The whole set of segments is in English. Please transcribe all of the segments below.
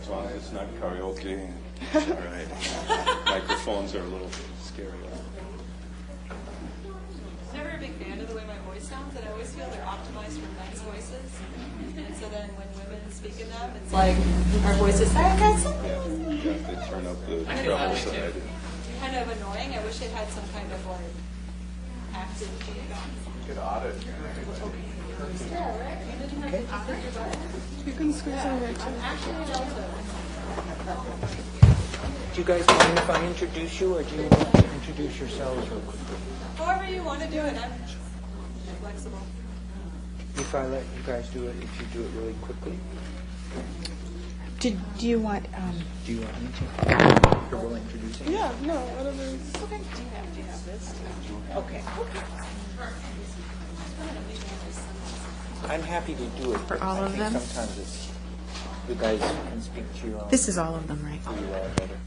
As long as it's not karaoke, it's all right. Microphones are a little scary. I'm never a big fan of the way my voice sounds, and I always feel they're optimized for men's voices. And so then when women speak in them, it's like our voices say, Yeah, they turn up the treble side. kind of annoying. I wish it had some kind of like active feedback. Good audit. Yeah, right? You didn't have to audit your butt. You can squeeze over too. I'm actually an Delta. Do you guys mind if I introduce you, or do you want to introduce yourselves real quickly? However you want to do it, I'm flexible. If I let you guys do it, if you do it really quickly, Do you want? do you want me to? Or will introducing? Yeah, no, whatever. Okay. Do you have this? Okay. I'm happy to do it. For all I of think them? sometimes it's, you guys can speak to your own. This is all of them, right? Who you are better.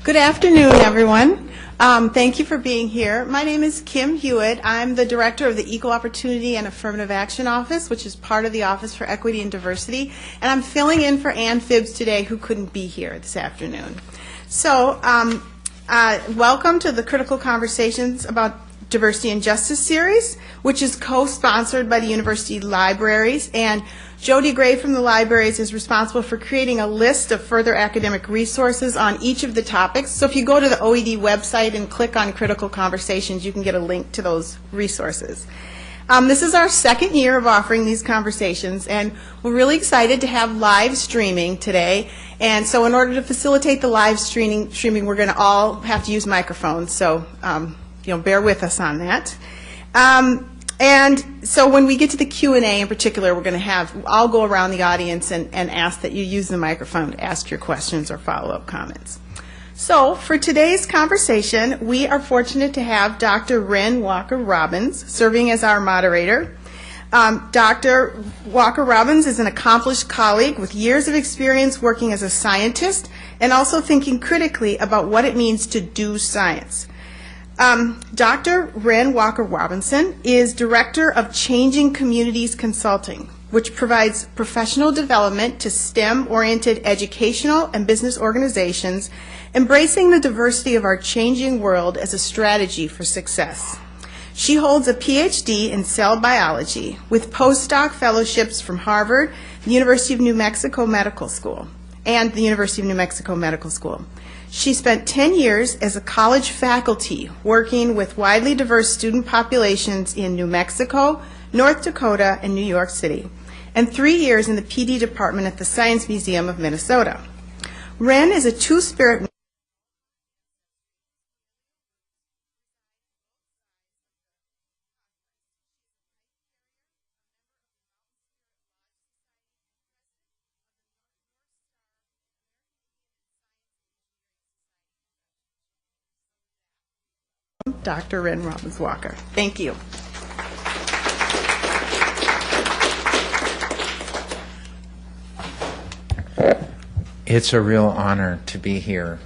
Good afternoon, everyone. Thank you for being here. My name is Kim Hewitt. I'm the director of the Equal Opportunity and Affirmative Action Office, which is part of the Office for Equity and Diversity. And I'm filling in for Ann Phibbs today, who couldn't be here this afternoon. So, welcome to the Critical Conversations about Diversity and Justice series, which is co-sponsored by the University Libraries. And Jody Gray from the Libraries is responsible for creating a list of further academic resources on each of the topics. So if you go to the OED website and click on Critical Conversations, you can get a link to those resources. This is our second year of offering these conversations, and we're really excited to have live streaming today. And so in order to facilitate the live streaming, we're going to all have to use microphones. So bear with us on that. And so when we get to the Q&A in particular, we're going to I'll go around the audience and ask that you use the microphone to ask your questions or follow-up comments. So for today's conversation, we are fortunate to have Dr. Wren Walker-Robbins serving as our moderator. Dr. Walker-Robbins is an accomplished colleague with years of experience working as a scientist and also thinking critically about what it means to do science. Dr. Wren Walker-Robinson is Director of Changing Communities Consulting, which provides professional development to STEM-oriented educational and business organizations, embracing the diversity of our changing world as a strategy for success. She holds a PhD in cell biology with postdoc fellowships from Harvard, the University of New Mexico Medical School, and the University of New Mexico Medical School. She spent 10 years as a college faculty working with widely diverse student populations in New Mexico, North Dakota, and New York City, and 3 years in the PD department at the Science Museum of Minnesota. Wren is a two-spirit Dr. Wren Robbins-Walker. Thank you. It's a real honor to be here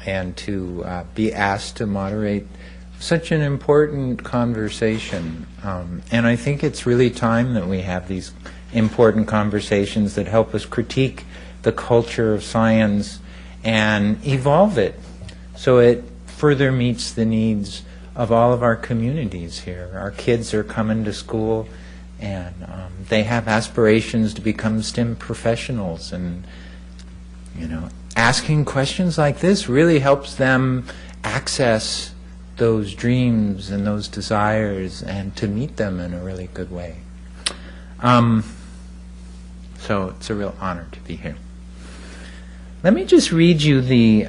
and to be asked to moderate such an important conversation. And I think it's really time that we have these important conversations that help us critique the culture of science and evolve it so it further meets the needs of all of our communities here. Our kids are coming to school and they have aspirations to become STEM professionals, and asking questions like this really helps them access those dreams and those desires and to meet them in a really good way. So it's a real honor to be here. Let me just read you the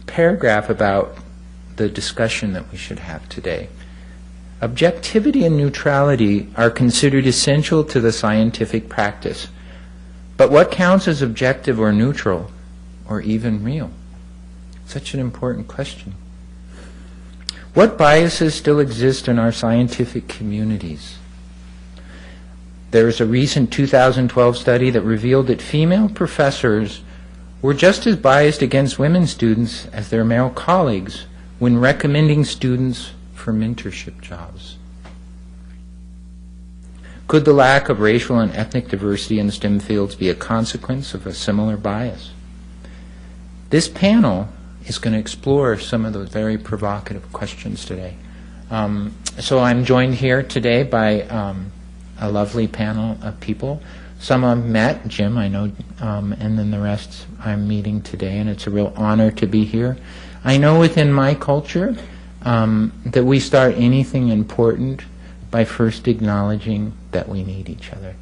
paragraph about the discussion that we should have today. Objectivity and neutrality are considered essential to the scientific practice. But what counts as objective or neutral or even real? Such an important question. What biases still exist in our scientific communities? There is a recent 2012 study that revealed that female professors were just as biased against women students as their male colleagues when recommending students for mentorship jobs? Could the lack of racial and ethnic diversity in the STEM fields be a consequence of a similar bias? This panel is going to explore some of those very provocative questions today. So I'm joined here today by a lovely panel of people. Some I've met, Jim, I know, and then the rest I'm meeting today, and it's a real honor to be here. I know within my culture that we start anything important by first acknowledging that we need each other.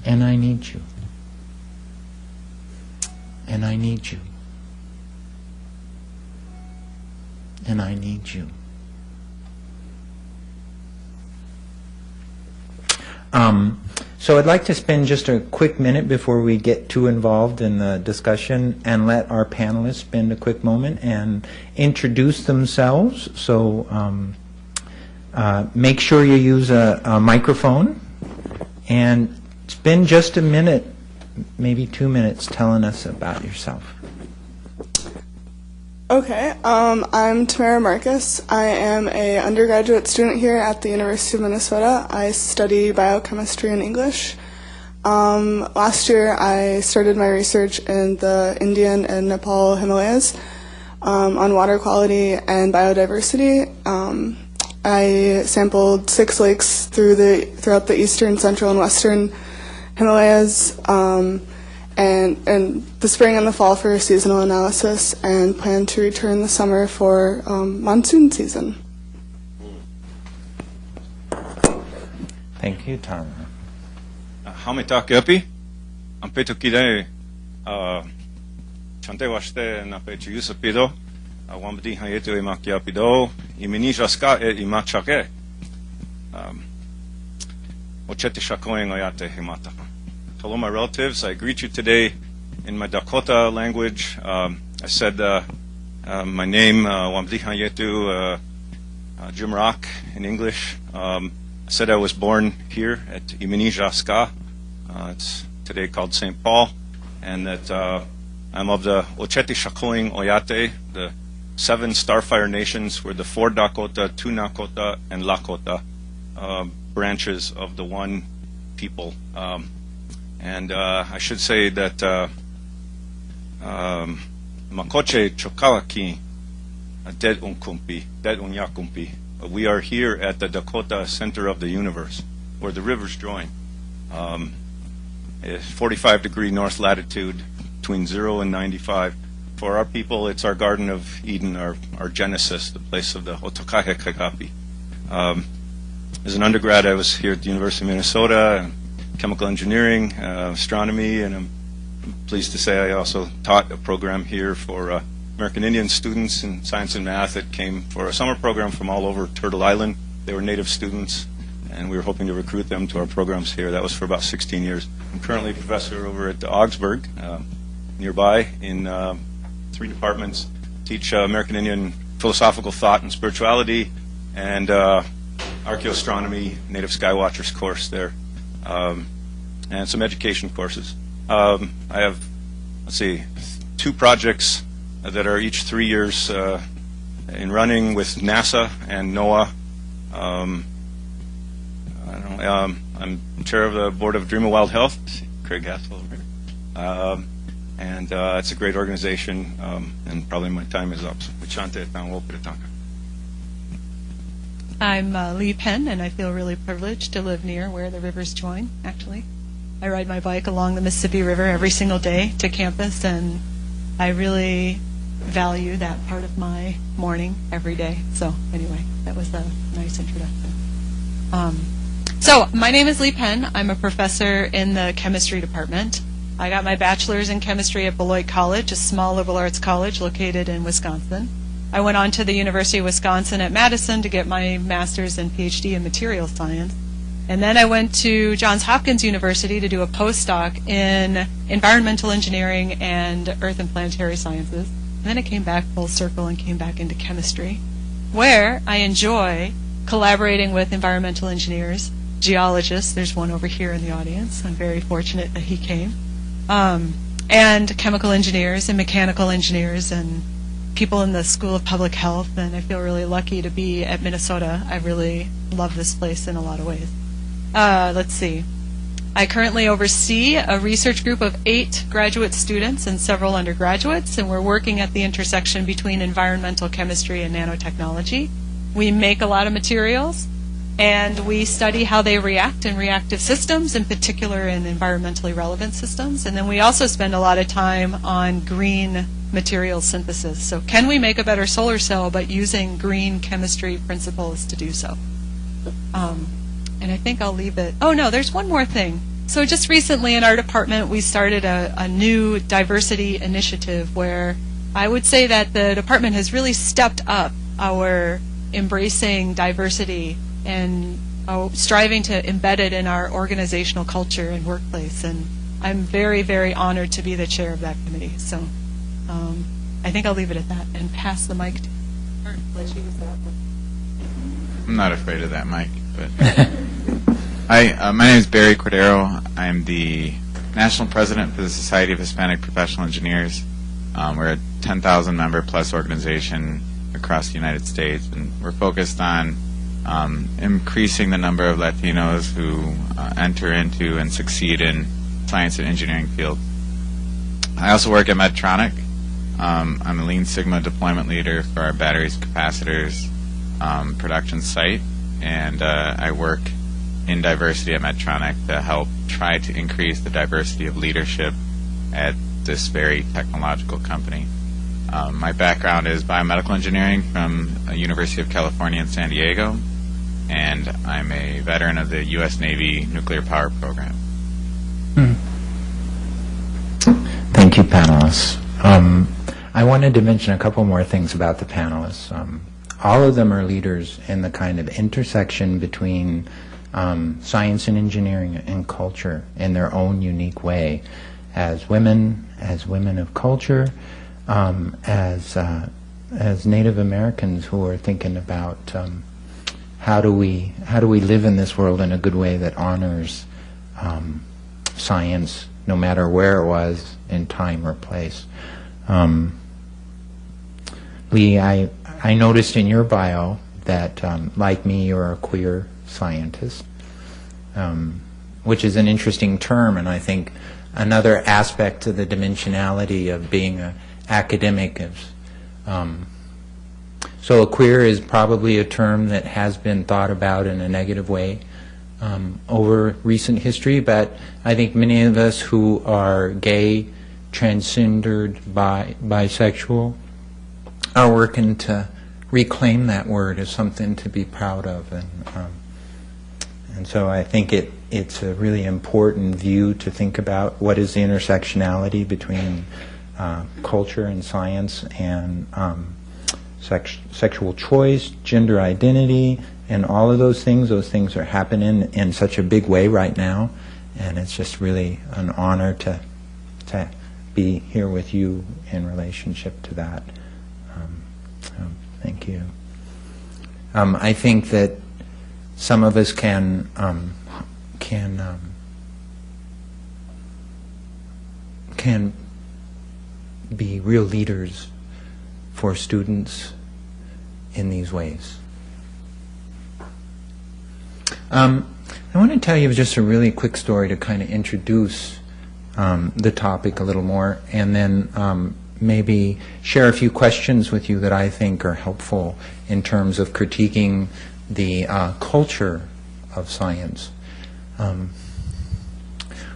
And I need you. And I need you. And I need you. So I'd like to spend just a quick minute before we get too involved in the discussion and let our panelists spend a quick moment and introduce themselves. So make sure you use a microphone and spend just a minute, maybe 2 minutes, telling us about yourself. Okay, I'm Tamara Marcus. I am a undergraduate student here at the University of Minnesota. I study biochemistry and English. Last year I started my research in the Indian and Nepal Himalayas on water quality and biodiversity. I sampled 6 lakes throughout the eastern, central, and western Himalayas, and the spring and the fall for seasonal analysis, and plan to return this summer for monsoon season. Thank you, Tamara. Hamita Kepi, Ampeto Kide, Chante Washte, Napetu Yusapido, Wambdi Hayetu Emakiapido, Iminija e Imachake, Ochete Shakoing Oyate Himata. Hello, my relatives. I greet you today in my Dakota language. I said my name, Wambdi Hayetu Jim Rock in English. I said I was born here at Iminija Ska. It's today called St. Paul, and that I'm of the Ochete Shakoing Oyate, the 7 Starfire nations, were the 4 Dakota, 2 Nakota, and Lakota branches of the one people. And I should say that Makoche Chokalaki, Dead Unkumpi, Dead Unyakumpi. We are here at the Dakota center of the universe, where the rivers join. 45-degree north latitude, between 0 and 95. For our people, it's our Garden of Eden, our Genesis, the place of the Otokahe Kagapi. As an undergrad, I was here at the University of Minnesota, chemical engineering, astronomy, and I'm pleased to say I also taught a program here for American Indian students in science and math that came for a summer program from all over Turtle Island. They were native students, and we were hoping to recruit them to our programs here. That was for about 16 years. I'm currently a professor over at Augsburg, nearby, in 3 departments. Teach American Indian philosophical thought and spirituality, and archaeoastronomy, native skywatchers course there, and some education courses. I have, 2 projects that are each 3 years in running with NASA and NOAA. I'm chair of the board of Dream of Wild Health, Craig Hassel over here. And it's a great organization, and probably my time is up. I'm Lee Penn, and I feel really privileged to live near where the rivers join, actually. I ride my bike along the Mississippi River every single day to campus, and I really value that part of my morning every day. So anyway, that was a nice introduction. So my name is Lee Penn. I'm a professor in the chemistry department. I got my bachelor's in chemistry at Beloit College, a small liberal arts college located in Wisconsin. I went on to the University of Wisconsin at Madison to get my master's and PhD in materials science. And then I went to Johns Hopkins University to do a postdoc in environmental engineering and earth and planetary sciences. And then I came back full circle and came back into chemistry, where I enjoy collaborating with environmental engineers, geologists. There's one over here in the audience. I'm very fortunate that he came. and chemical engineers and mechanical engineers and people in the School of Public Health, and I feel really lucky to be at Minnesota. I really love this place in a lot of ways. Let's see. I currently oversee a research group of 8 graduate students and several undergraduates, and we're working at the intersection between environmental chemistry and nanotechnology. We make a lot of materials, and we study how they react in reactive systems, in particular in environmentally relevant systems. And then we also spend a lot of time on green material synthesis. So can we make a better solar cell but using green chemistry principles to do so? And I think I'll leave it. Oh, no, there's one more thing. So just recently in our department, we started a new diversity initiative where I would say that the department has really stepped up our embracing diversity and striving to embed it in our organizational culture and workplace. And I'm very, very honored to be the chair of that committee. So I think I'll leave it at that and pass the mic to her. Let you use that one. I'm not afraid of that mic, but my name is Barry Cordero. I'm the national president for the Society of Hispanic Professional Engineers. We're a 10,000 member plus organization across the United States, and we're focused on increasing the number of Latinos who enter into and succeed in science and engineering field. I also work at Medtronic. I'm a Lean Sigma deployment leader for our batteries capacitors production site, and I work in diversity at Medtronic to help try to increase the diversity of leadership at this very technological company. My background is biomedical engineering from the University of California in San Diego, and I'm a veteran of the U.S. Navy nuclear power program. Thank you, panelists. I wanted to mention a couple more things about the panelists. All of them are leaders in the kind of intersection between science and engineering and culture in their own unique way, as women of culture, as Native Americans who are thinking about how do we live in this world in a good way that honors science, no matter where it was in time or place. Lee, I noticed in your bio that, like me, you're a queer scientist, which is an interesting term, and I think another aspect to the dimensionality of being an academic is, so a queer is probably a term that has been thought about in a negative way over recent history, but I think many of us who are gay, transgendered, bisexual, are working to reclaim that word as something to be proud of, and so I think it's a really important view to think about what is the intersectionality between culture and science and sexual choice, gender identity, and all of those things. Those things are happening in such a big way right now, and it's just really an honor to be here with you in relationship to that. Thank you. I think that some of us can be real leaders for students in these ways. I want to tell you just a really quick story to kind of introduce the topic a little more, and then maybe share a few questions with you that I think are helpful in terms of critiquing the culture of science.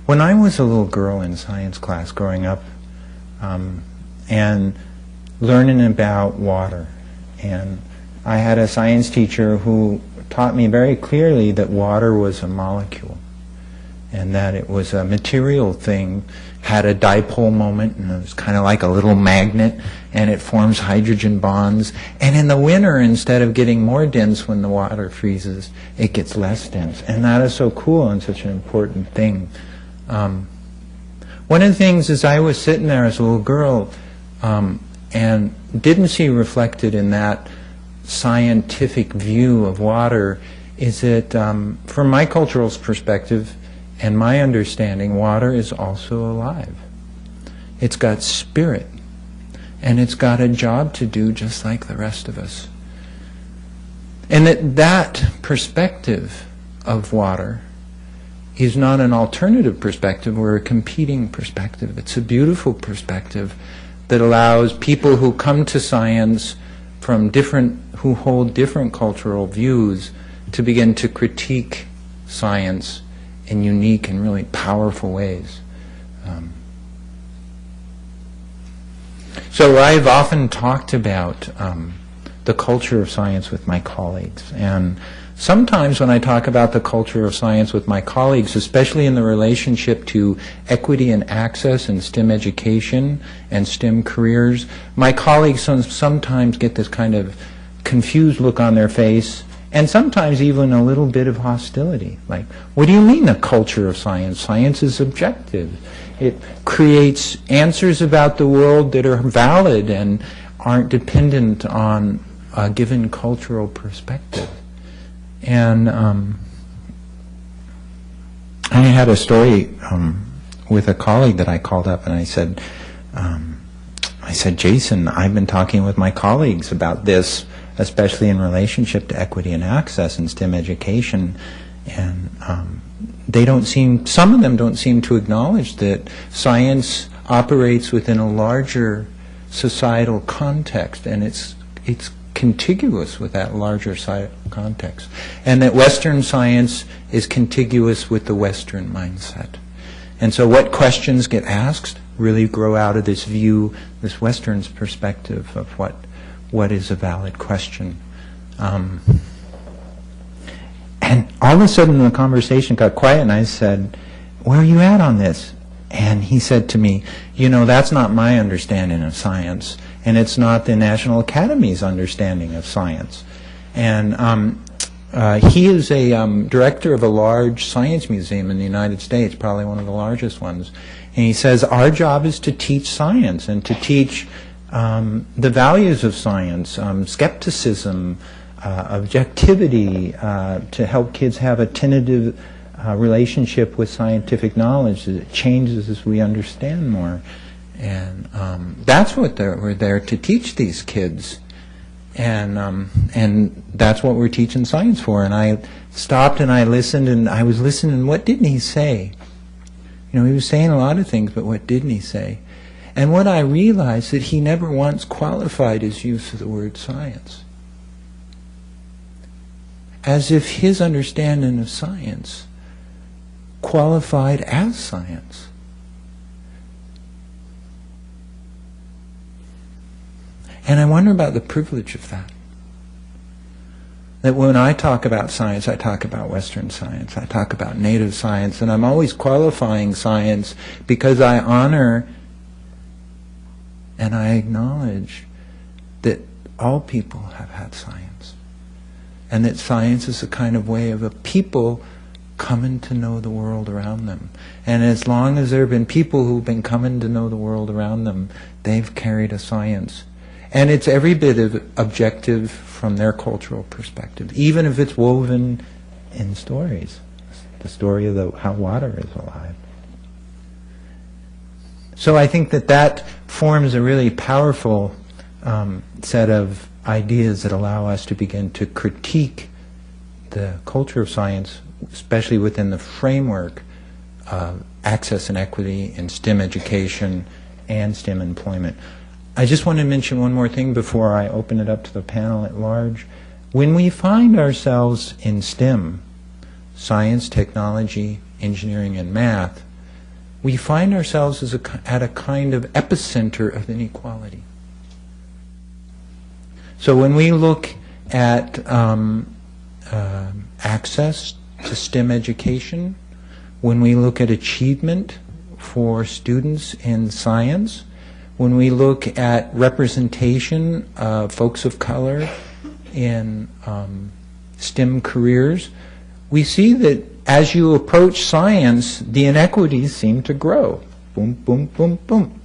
When I was a little girl in science class growing up and learning about water, and I had a science teacher who taught me very clearly that water was a molecule and that it was a material thing, had a dipole moment, and it was kind of like a little magnet, and it forms hydrogen bonds. And in the winter, instead of getting more dense when the water freezes, it gets less dense. And that is so cool and such an important thing. One of the things is I was sitting there as a little girl and didn't see reflected in that scientific view of water is that from my cultural perspective and my understanding, water is also alive. It's got spirit. And it's got a job to do just like the rest of us. And that perspective of water is not an alternative perspective or a competing perspective. It's a beautiful perspective that allows people who come to science from who hold different cultural views to begin to critique science in unique and really powerful ways. So I've often talked about the culture of science with my colleagues, and sometimes when I talk about the culture of science with my colleagues, especially in the relationship to equity and access in STEM education and STEM careers, my colleagues sometimes get this kind of confused look on their face, and sometimes even a little bit of hostility. Like, what do you mean the culture of science? Science is objective. It creates answers about the world that are valid and aren't dependent on a given cultural perspective. And I had a story with a colleague that I called up, and I said, Jason, I've been talking with my colleagues about this, especially in relationship to equity and access in STEM education, and some of them don't seem to acknowledge that science operates within a larger societal context, and it's contiguous with that larger context, and that Western science is contiguous with the Western mindset. And so what questions get asked really grow out of this view, this Western perspective of what is a valid question. And all of a sudden the conversation got quiet, and I said, where are you at on this? And he said to me, that's not my understanding of science, and it's not the National Academy's understanding of science. And he is a director of a large science museum in the United States, probably one of the largest ones. And he says, our job is to teach science and to teach the values of science, skepticism, objectivity, to help kids have a tentative relationship with scientific knowledge that changes as we understand more. And that's what we're there to teach these kids. And that's what we're teaching science for. And I stopped and I listened, and I was listening. What didn't he say? He was saying a lot of things, but what didn't he say? And what I realized that he never once qualified his use of the word science. As if his understanding of science qualified as science. And I wonder about the privilege of that. That when I talk about science, I talk about Western science, I talk about native science, and I'm always qualifying science because I honor and I acknowledge that all people have had science. And that science is a kind of way of a people coming to know the world around them. And as long as there have been people who've been coming to know the world around them, they've carried a science. And it's every bit of objective from their cultural perspective, even if it's woven in stories. The story of how water is alive. So I think that forms a really powerful set of ideas that allow us to begin to critique the culture of science, especially within the framework of access and equity in STEM education and STEM employment. I just want to mention one more thing before I open it up to the panel at large. When we find ourselves in STEM, science, technology, engineering, and math, we find ourselves at a kind of epicenter of inequality. So when we look at access to STEM education, when we look at achievement for students in science, when we look at representation of folks of color in STEM careers, we see that as you approach science, the inequities seem to grow. Boom, boom, boom, boom.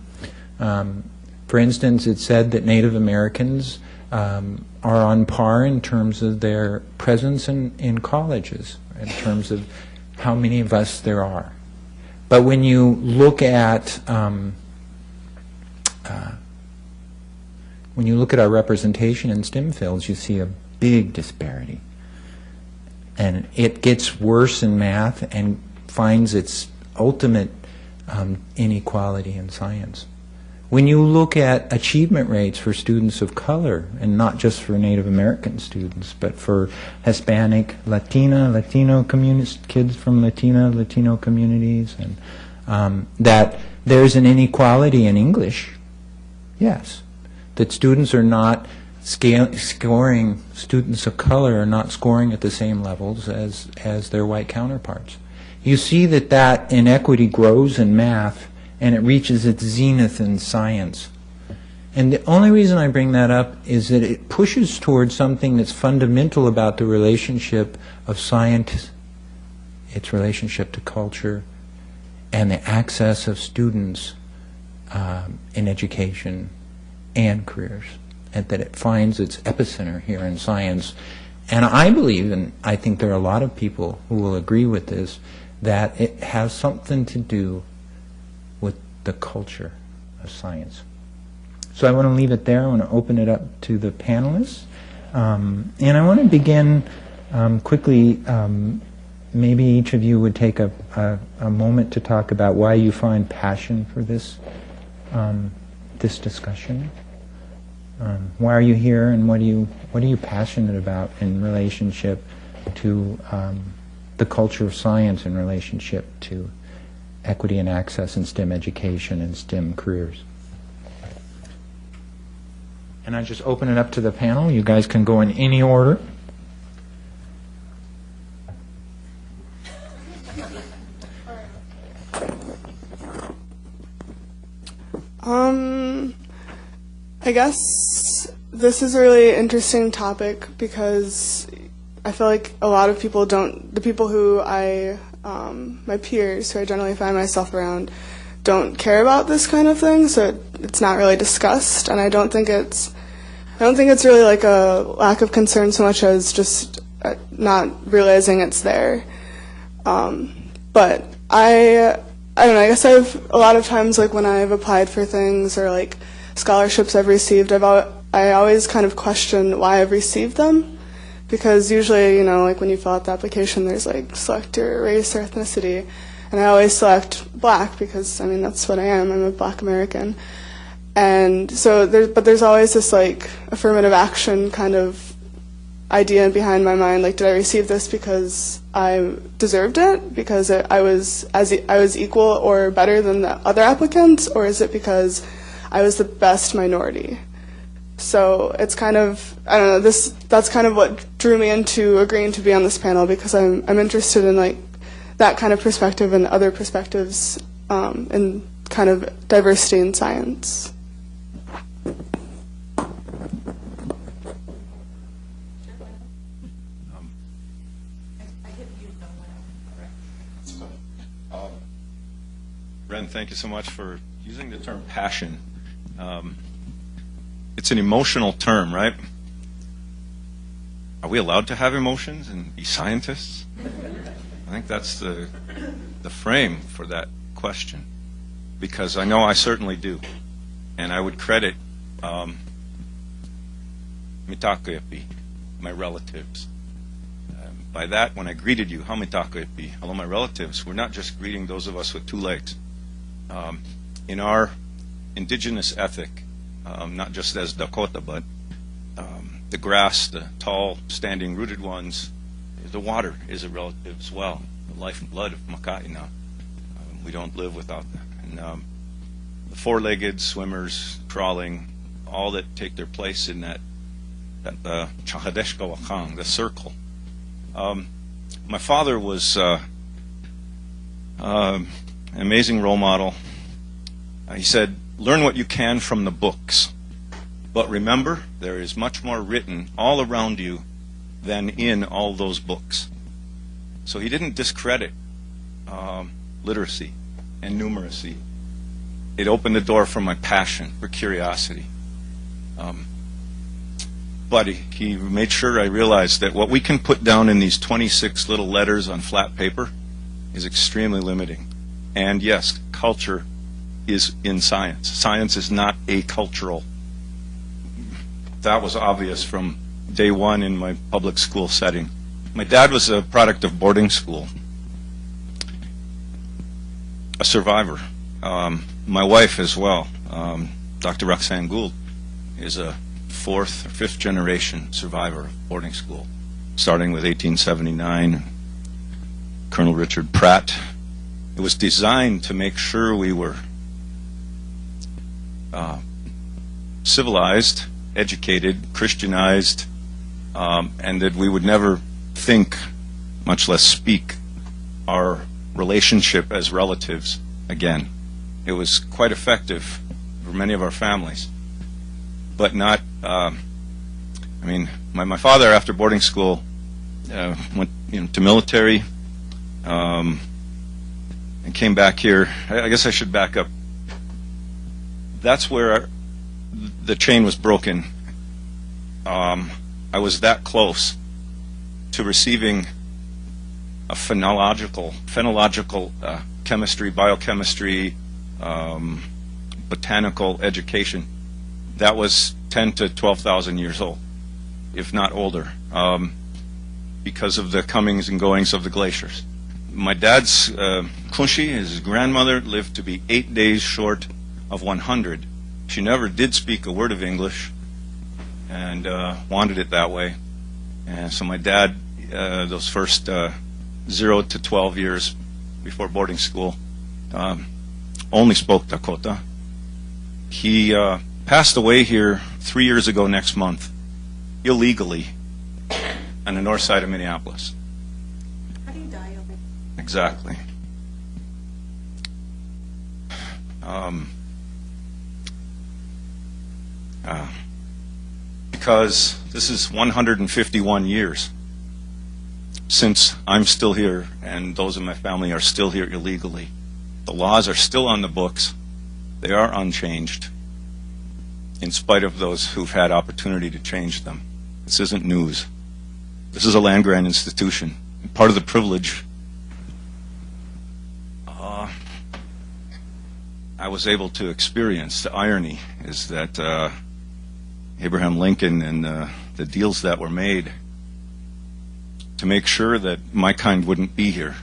For instance, it's said that Native Americans are on par in terms of their presence in colleges, in terms of how many of us there are. But when you look at when you look at our representation in STEM fields, you see a big disparity. And it gets worse in math and finds its ultimate inequality in science. When you look at achievement rates for students of color, and not just for Native American students, but for Hispanic, Latino kids from Latino communities, and that there's an inequality in English, yes. That students are not scoring, students of color are not scoring at the same levels as their white counterparts. You see that inequity grows in math, and it reaches its zenith in science. And the only reason I bring that up is that it pushes towards something that's fundamental about the relationship of science, its relationship to culture, and the access of students in education and careers, and that it finds its epicenter here in science. And I believe, and I think there are a lot of people who will agree with this, that it has something to do with the culture of science. So I want to leave it there. I want to open it up to the panelists. And I want to begin quickly. Maybe each of you would take a moment to talk about why you find passion for this this discussion. Why are you here, and what are you passionate about in relationship to the culture of science, in relationship to equity and access in STEM education and STEM careers? And I just open it up to the panel. You guys can go in any order. I guess this is a really interesting topic because I feel like a lot of people don't, the people who my peers who I generally find myself around don't care about this kind of thing, so it's not really discussed, and I don't think it's really like a lack of concern so much as just not realizing it's there. But I don't know, I guess a lot of times, like when I've applied for things or like scholarships I've received, I always kind of question why I've received them, because usually, you know, like when you fill out the application, there's like select your race or ethnicity, and I always select black because, I mean, that's what I am. I'm a black American. And so there's always this like affirmative action kind of idea behind my mind, like, did I receive this because I deserved it, because I was equal or better than the other applicants, or is it because I was the best minority? So it's kind of, I don't know, that's kind of what drew me into agreeing to be on this panel, because I'm interested in like that kind of perspective and other perspectives in kind of diversity in science. Ren, thank you so much for using the term passion. It's an emotional term, right? Are we allowed to have emotions and be scientists? I think that's the frame for that question, because I know I certainly do. And I would credit mitakuepi, my relatives. By that, when I greeted you, how mitakuepi, hello my relatives, we're not just greeting those of us with two legs. In our indigenous ethic, not just as Dakota, but the grass, the tall, standing, rooted ones, the water is a relative as well. The life and blood of Maka'ina. We don't live without that. And the four-legged swimmers, crawling, all that take their place in that Chahadeshka Wakang, the circle. My father was an amazing role model. He said, learn what you can from the books, but remember, there is much more written all around you than in all those books. So he didn't discredit literacy and numeracy. It opened the door for my passion, for curiosity. But he made sure I realized that what we can put down in these 26 little letters on flat paper is extremely limiting. And yes, culture is in science. Science is not acultural. That was obvious from day one in my public school setting. My dad was a product of boarding school, a survivor. My wife as well, Dr. Roxanne Gould, is a fourth or fifth generation survivor of boarding school, starting with 1879, Colonel Richard Pratt. It was designed to make sure we were civilized, educated, Christianized, and that we would never think, much less speak, our relationship as relatives again. It was quite effective for many of our families, but not, I mean, my father, after boarding school, went to military, and came back here. I guess I should back up. That's where the chain was broken. I was that close to receiving a phenological chemistry, biochemistry, botanical education that was 10 to 12,000 years old, if not older, because of the comings and goings of the glaciers. My dad's Kunshi, his grandmother, lived to be 8 days short of 100. She never did speak a word of English, and wanted it that way. And so my dad, those first 0 to 12 years before boarding school, only spoke Dakota. He passed away here 3 years ago next month, illegally, on the north side of Minneapolis. How do you die over? Exactly. Because this is 151 years since I'm still here and those in my family are still here illegally. The laws are still on the books. They are unchanged, in spite of those who've had opportunity to change them. This isn't news. This is a land-grant institution. And part of the privilege I was able to experience, the irony, is that Abraham Lincoln and the deals that were made to make sure that my kind wouldn't be here.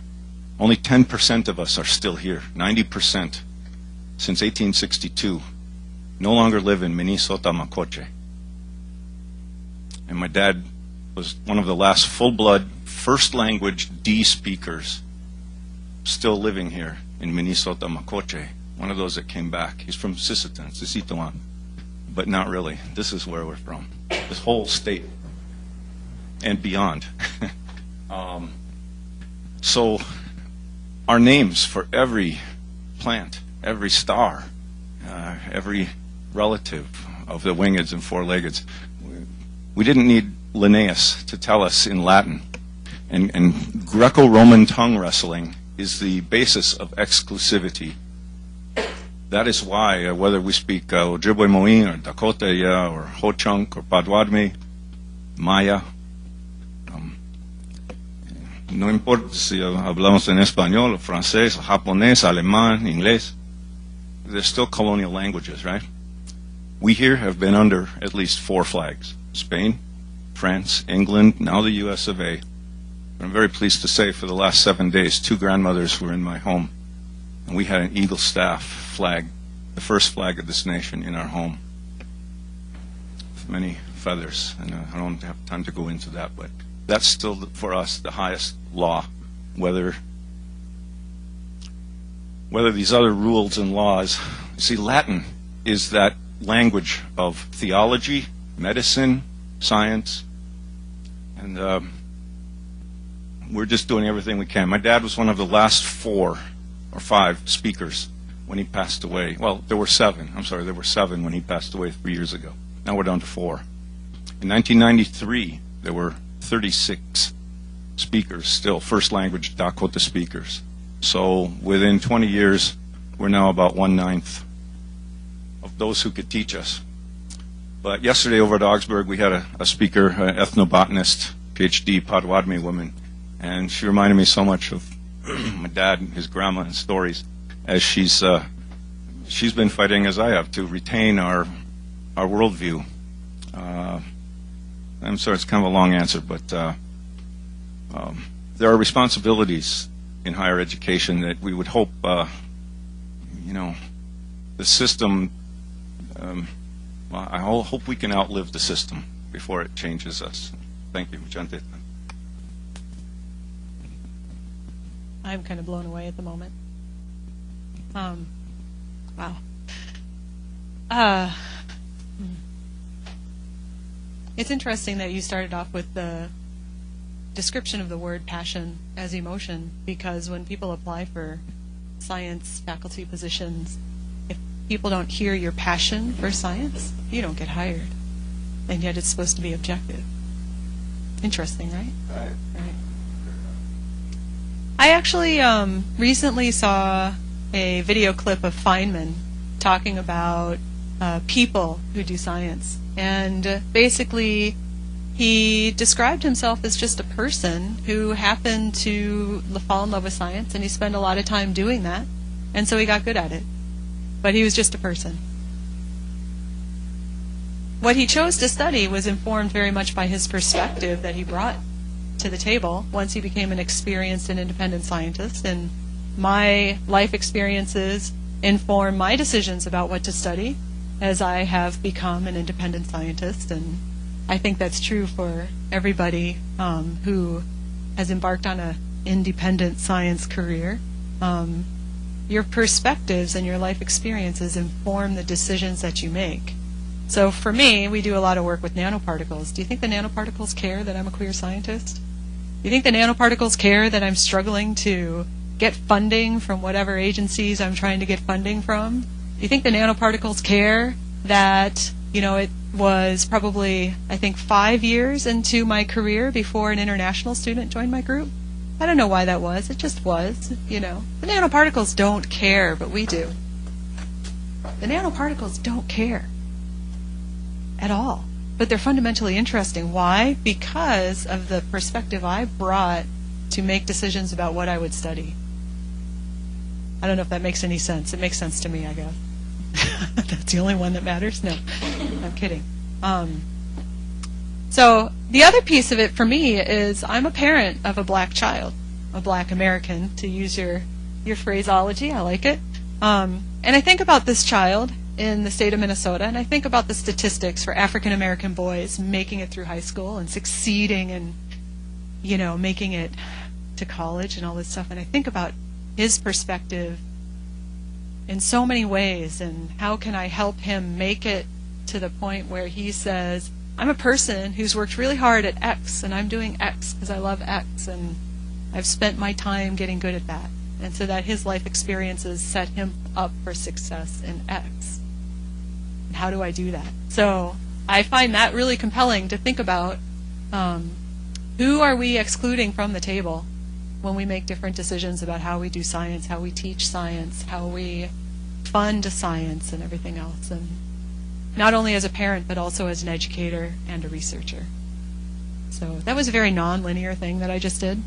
Only 10% of us are still here. 90% since 1862 no longer live in Minnesota, Makoche. And my dad was one of the last full-blood, first-language D speakers still living here in Minnesota, Makoche. One of those that came back. He's from Sisseton, Sisseton, but not really. This is where we're from. This whole state and beyond. So our names for every plant, every star, every relative of the wingeds and four-leggeds, we didn't need Linnaeus to tell us in Latin. And Greco-Roman tongue wrestling is the basis of exclusivity. That is why, whether we speak Ojibwe Moin or Dakota or Ho-Chunk or Padwadme, Maya, no importa si hablamos en español, francés, japonés, alemán, inglés, they're still colonial languages, right? We here have been under at least 4 flags: Spain, France, England, now the US of A. I'm very pleased to say for the last 7 days, 2 grandmothers were in my home. And we had an eagle staff flag, the first flag of this nation, in our home. With many feathers, and I don't have time to go into that, but that's still, for us, the highest law. Whether these other rules and laws, see, Latin is that language of theology, medicine, science, and we're just doing everything we can. My dad was one of the last 4 or 5 speakers when he passed away. Well, there were 7. I'm sorry, there were 7 when he passed away 3 years ago. Now we're down to 4. In 1993, there were 36 speakers still, first language Dakota speakers. So within 20 years, we're now about 1/9 of those who could teach us. But yesterday over at Augsburg, we had a speaker, an ethnobotanist, PhD, Padwadme woman, and she reminded me so much of my dad and his grandma and stories, as she's she's been fighting, as I have, to retain our worldview. I'm sorry, it's kind of a long answer, but there are responsibilities in higher education that we would hope, the system, I hope we can outlive the system before it changes us. Thank you, Jante. I'm kind of blown away at the moment. Wow. It's interesting that you started off with the description of the word passion as emotion, because when people apply for science faculty positions, if people don't hear your passion for science, you don't get hired. And yet it's supposed to be objective. Interesting, right? Right. Right. I actually recently saw a video clip of Feynman talking about people who do science. And basically, he described himself as just a person who happened to fall in love with science, and he spent a lot of time doing that, and so he got good at it. But he was just a person. What he chose to study was informed very much by his perspective that he brought to the table once he became an experienced and independent scientist, and my life experiences inform my decisions about what to study as I have become an independent scientist. And I think that's true for everybody who has embarked on an independent science career. Your perspectives and your life experiences inform the decisions that you make. So for me, we do a lot of work with nanoparticles. Do you think the nanoparticles care that I'm a queer scientist? Do you think the nanoparticles care that I'm struggling to get funding from whatever agencies I'm trying to get funding from? Do you think the nanoparticles care that, it was probably, I think, 5 years into my career before an international student joined my group? I don't know why that was. It just was, The nanoparticles don't care, but we do. The nanoparticles don't care at all. But they're fundamentally interesting. Why? Because of the perspective I brought to make decisions about what I would study. I don't know if that makes any sense. It makes sense to me, I guess. That's the only one that matters? No, I'm kidding. So the other piece of it for me is I'm a parent of a black child, a black American, to use your phraseology. I like it. And I think about this child in the state of Minnesota, and I think about the statistics for African American boys making it through high school and succeeding and, making it to college and all this stuff. And I think about his perspective in so many ways, and how can I help him make it to the point where he says, I'm a person who's worked really hard at X, and I'm doing X because I love X, and I've spent my time getting good at that. And so that his life experiences set him up for success in X. And how do I do that? So I find that really compelling to think about who are we excluding from the table when we make different decisions about how we do science, how we teach science, how we fund science and everything else. And not only as a parent, but also as an educator and a researcher. So that was a very non-linear thing that I just did,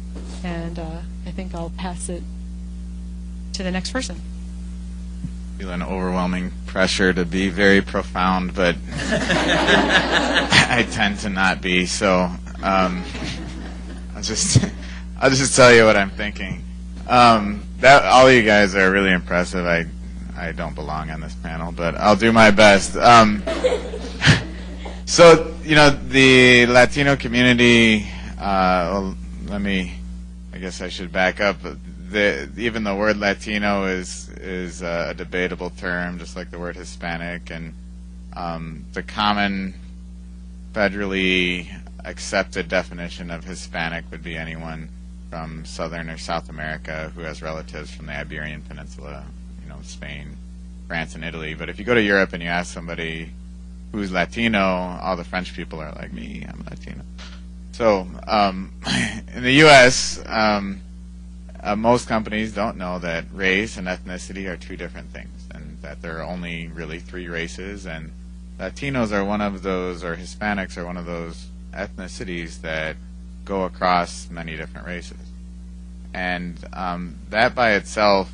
and I think I'll pass it to the next person. Feeling overwhelming pressure to be very profound, but I tend to not be. So I'll just tell you what I'm thinking. That all you guys are really impressive. I don't belong on this panel, but I'll do my best. So the Latino community. I guess I should back up. Even the word Latino is a debatable term, just like the word Hispanic, and the common federally accepted definition of Hispanic would be anyone from Southern or South America who has relatives from the Iberian Peninsula, Spain, France, and Italy. But if you go to Europe and you ask somebody who's Latino, all the French people are like, me, I'm Latino. So in the U.S., most companies don't know that race and ethnicity are two different things, and that there are only really three races, and Latinos are one of those, or Hispanics are one of those ethnicities that go across many different races. And that by itself,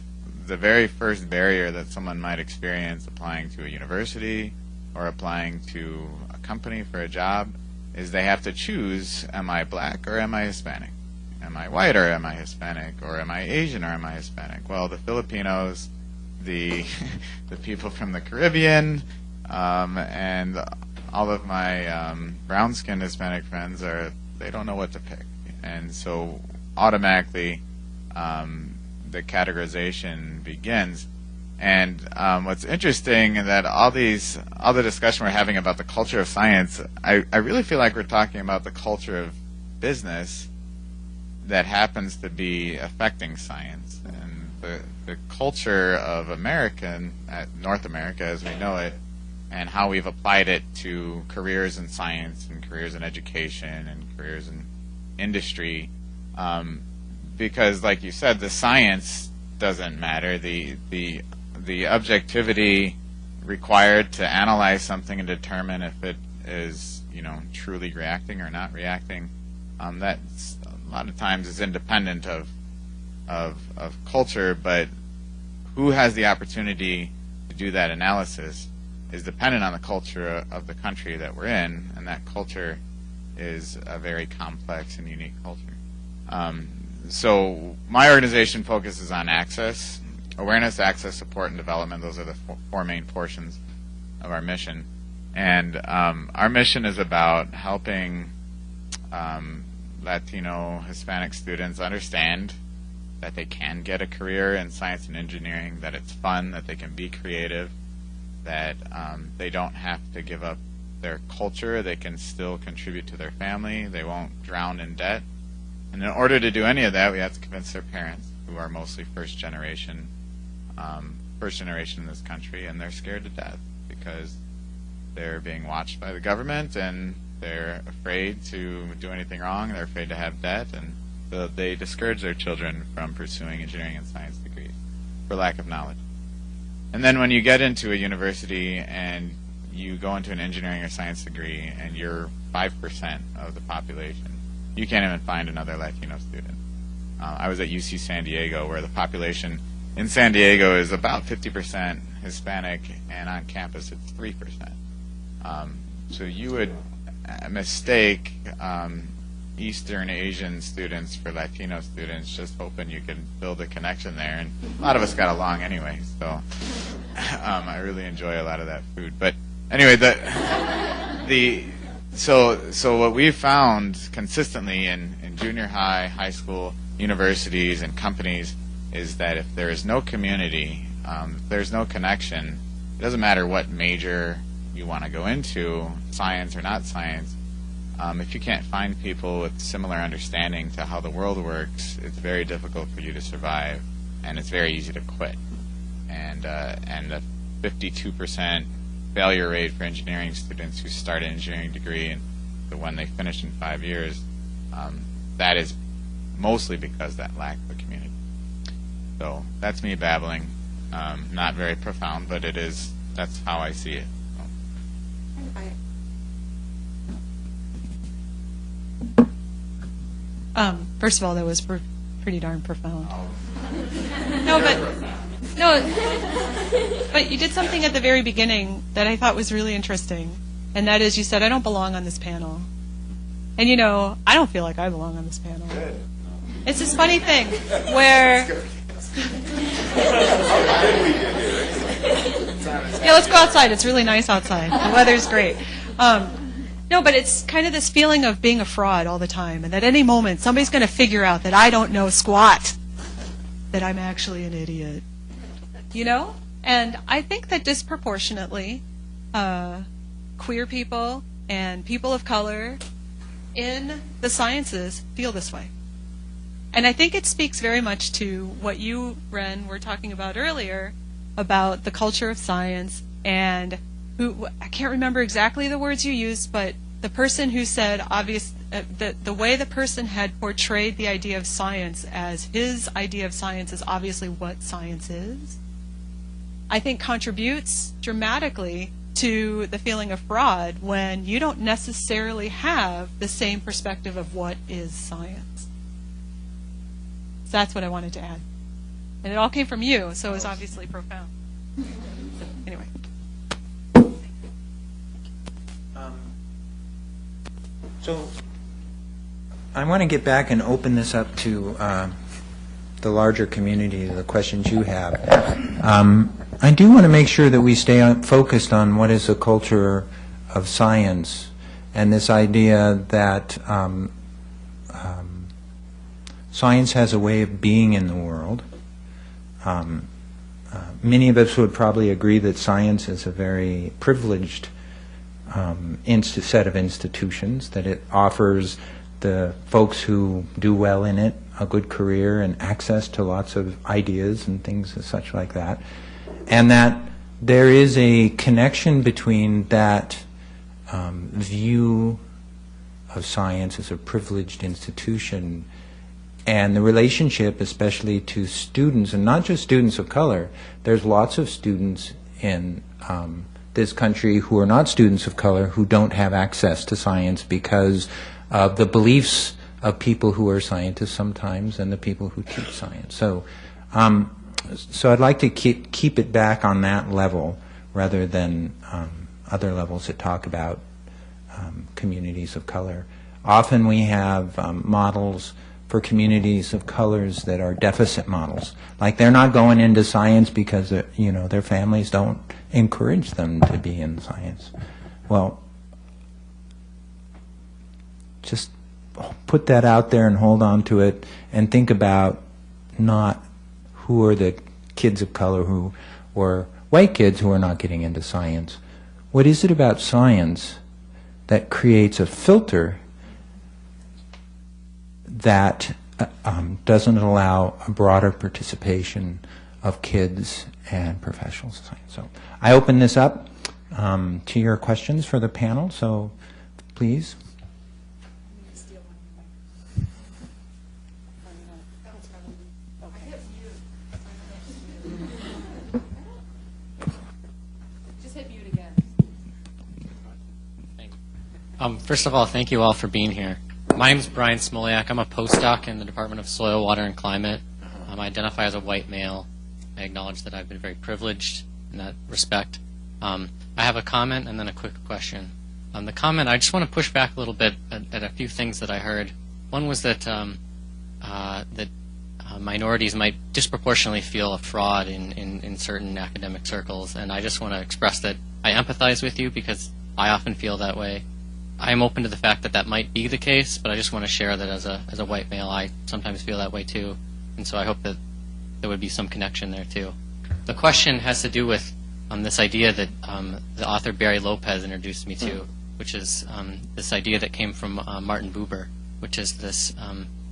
the very first barrier that someone might experience applying to a university or applying to a company for a job is they have to choose, am I black or am I Hispanic? Am I white or am I Hispanic? Or am I Asian or am I Hispanic? Well, the Filipinos, the people from the Caribbean, and all of my brown-skinned Hispanic friends they don't know what to pick. And so automatically the categorization begins. And what's interesting is that all the discussion we're having about the culture of science, I really feel like we're talking about the culture of business that happens to be affecting science. And the culture of North America as we know it, and how we've applied it to careers in science and careers in education and careers in industry, because like you said, the science doesn't matter. The objectivity required to analyze something and determine if it is, truly reacting or not reacting, that's a lot of times is independent of culture, but who has the opportunity to do that analysis is dependent on the culture of the country that we're in, and that culture is a very complex and unique culture. So my organization focuses on access, awareness, access, support, and development. Those are the four main portions of our mission. And our mission is about helping Latino, Hispanic students understand that they can get a career in science and engineering, that it's fun, that they can be creative, that they don't have to give up their culture, they can still contribute to their family, they won't drown in debt. And in order to do any of that, we have to convince their parents, who are mostly first generation in this country, and they're scared to death because they're being watched by the government, and they're afraid to do anything wrong, they're afraid to have debt, and so they discourage their children from pursuing engineering and science degrees for lack of knowledge. And then when you get into a university and you go into an engineering or science degree and you're 5% of the population, you can't even find another Latino student. I was at UC San Diego, where the population in San Diego is about 50% Hispanic, and on campus it's 3%. So you would mistake Eastern Asian students for Latino students, just hoping you can build a connection there. And a lot of us got along anyway, so I really enjoy a lot of that food. But anyway, so what we've found consistently in junior high, high school, universities, and companies is that if there is no community, if there's no connection, it doesn't matter what major you want to go into, science or not science, if you can't find people with similar understanding to how the world works, it's very difficult for you to survive, and it's very easy to quit. And the 52% failure rate for engineering students who start an engineering degree and when they finish in 5 years, that is mostly because that lack of a community. So that's me babbling. Not very profound, but that's how I see it. First of all, that was pretty darn profound. But you did something at the very beginning that I thought was really interesting, and that is you said, I don't belong on this panel. And I don't feel like I belong on this panel. Good. It's this funny thing where... Yeah, let's go outside. It's really nice outside. The weather's great. No, but it's kind of this feeling of being a fraud all the time, and that any moment somebody's going to figure out that I don't know squat, that I'm actually an idiot. And I think that disproportionately queer people and people of color in the sciences feel this way. And I think it speaks very much to what you, Ren, were talking about earlier about the culture of science, and I can't remember exactly the words you used, but the person who said the way the person had portrayed the idea of science as his idea of science is obviously what science is, I think contributes dramatically to the feeling of fraud when you don't necessarily have the same perspective of what is science. So that's what I wanted to add. And it all came from you, so it was obviously profound. Anyway. So I want to get back and open this up to the larger community, the questions you have. I do want to make sure that we stay focused on what is a culture of science and this idea that science has a way of being in the world. Many of us would probably agree that science is a very privileged set of institutions, that it offers the folks who do well in it a good career and access to lots of ideas and things and such like that, and that there is a connection between that view of science as a privileged institution and the relationship, especially to students, and not just students of color. There's lots of students in this country who are not students of color who don't have access to science because of the beliefs of people who are scientists sometimes and the people who teach science. So, so I'd like to keep it back on that level rather than other levels that talk about communities of color. Often we have models for communities of colors that are deficit models. Like they're not going into science because their families don't encourage them to be in science. Well, just put that out there and hold on to it and think about not who are the kids of color who, or white kids who are not getting into science. What is it about science that creates a filter that doesn't allow a broader participation of kids and professionals in science? So I open this up to your questions for the panel, so please. First of all, thank you all for being here. My name is Brian Smolyak. I'm a postdoc in the Department of Soil, Water, and Climate. I identify as a white male. I acknowledge that I've been very privileged in that respect. I have a comment and then a quick question. The comment, I just want to push back a little bit at a few things that I heard. One was that minorities might disproportionately feel a fraud in certain academic circles, and I just want to express that I empathize with you because I often feel that way. I am open to the fact that that might be the case, but I just want to share that as a white male, I sometimes feel that way too, and so I hope that there would be some connection there too. The question has to do with this idea that the author Barry Lopez introduced me to, which is this idea that came from Martin Buber, which is this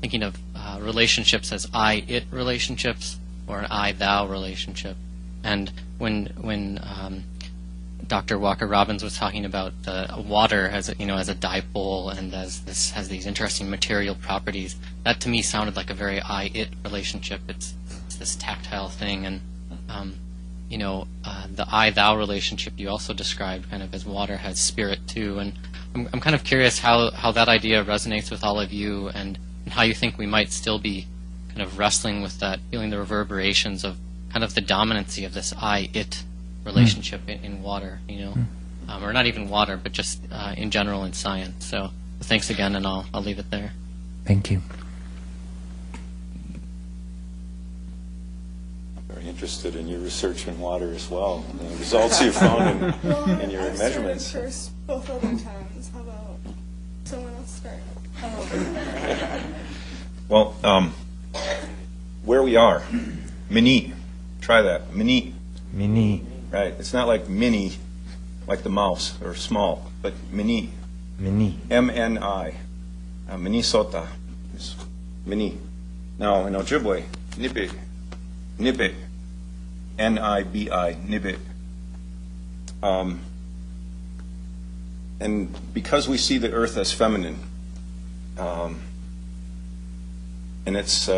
thinking of relationships as I-it relationships or an I-thou relationship. And when Dr. Walker Robbins was talking about water as a dipole and as this has these interesting material properties, that to me sounded like a very I-it relationship. It's this tactile thing, and the I-thou relationship you also described kind of as water has spirit too. And I'm kind of curious how that idea resonates with all of you, and how you think we might still be kind of wrestling with that, feeling the reverberations of kind of the dominancy of this I-it relationship in water, or not even water, but just in general in science. So thanks again, and I'll leave it there. Thank you. Very interested in your research in water as well, and the results you found in your measurements. First, both other times. How about someone else start? Well, where we are, mini. Try that, mini. Mini. Right. It's not like mini, like the mouse, or small, but mini. Mini. M-N-I. Minnesota. It's mini. Now, in Ojibwe, nibi. Nibi. N-I-B-I. Nibi. And because we see the earth as feminine, and it's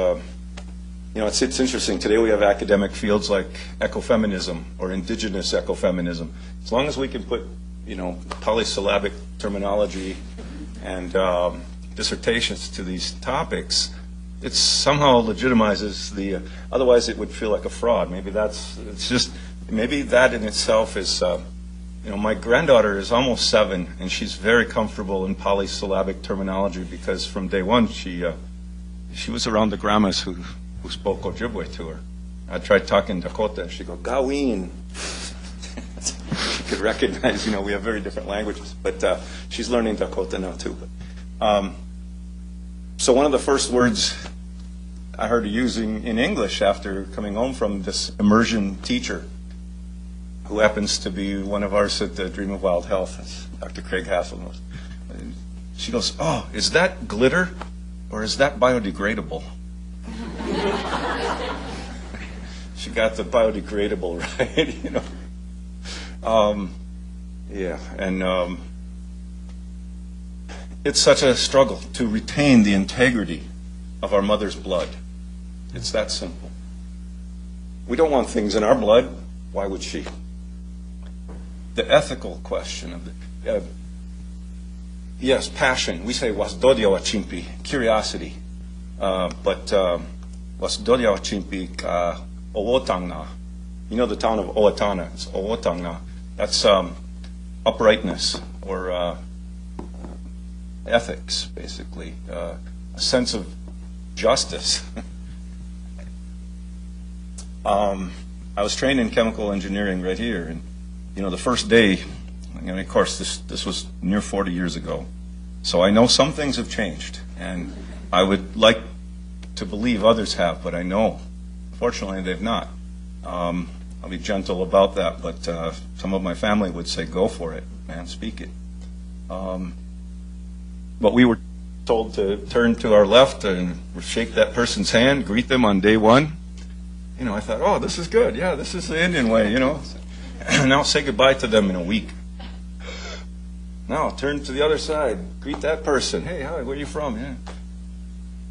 it's interesting. Today we have academic fields like ecofeminism or indigenous ecofeminism. As long as we can put, polysyllabic terminology and dissertations to these topics, it's somehow legitimizes the, otherwise it would feel like a fraud. Maybe maybe that in itself is, my granddaughter is almost 7, and she's very comfortable in polysyllabic terminology because from day one she was around the grandmas who spoke Ojibwe to her. I tried talking Dakota, and she'd go, Gaween. She could recognize, we have very different languages, but she's learning Dakota now too. So one of the first words I heard her using in English after coming home from this immersion teacher, who happens to be one of ours at the Dream of Wild Health, as Dr. Craig Hassel knows. She goes, "Oh, is that glitter or is that biodegradable?" She got the biodegradable right, Yeah, and it's such a struggle to retain the integrity of our mother's blood. It's that simple. We don't want things in our blood. Why would she? The ethical question of the yes, passion. We say wasdodia wachimpi, curiosity, but wasdodia wachimpi owotangna. You know the town of Owatonna. It's Owotangna. That's uprightness or ethics, basically, a sense of justice. I was trained in chemical engineering right here, and the first day, of course, this was near 40 years ago, so I know some things have changed, and I would like to believe others have, but I know, unfortunately, they've not. I'll be gentle about that, but some of my family would say, "Go for it, man, speak it." But we were told to turn to our left and shake that person's hand, greet them on day one. I thought, oh, this is good. Yeah, this is the Indian way, Now say goodbye to them in a week. Now turn to the other side, greet that person. Hey, hi, where are you from? Yeah.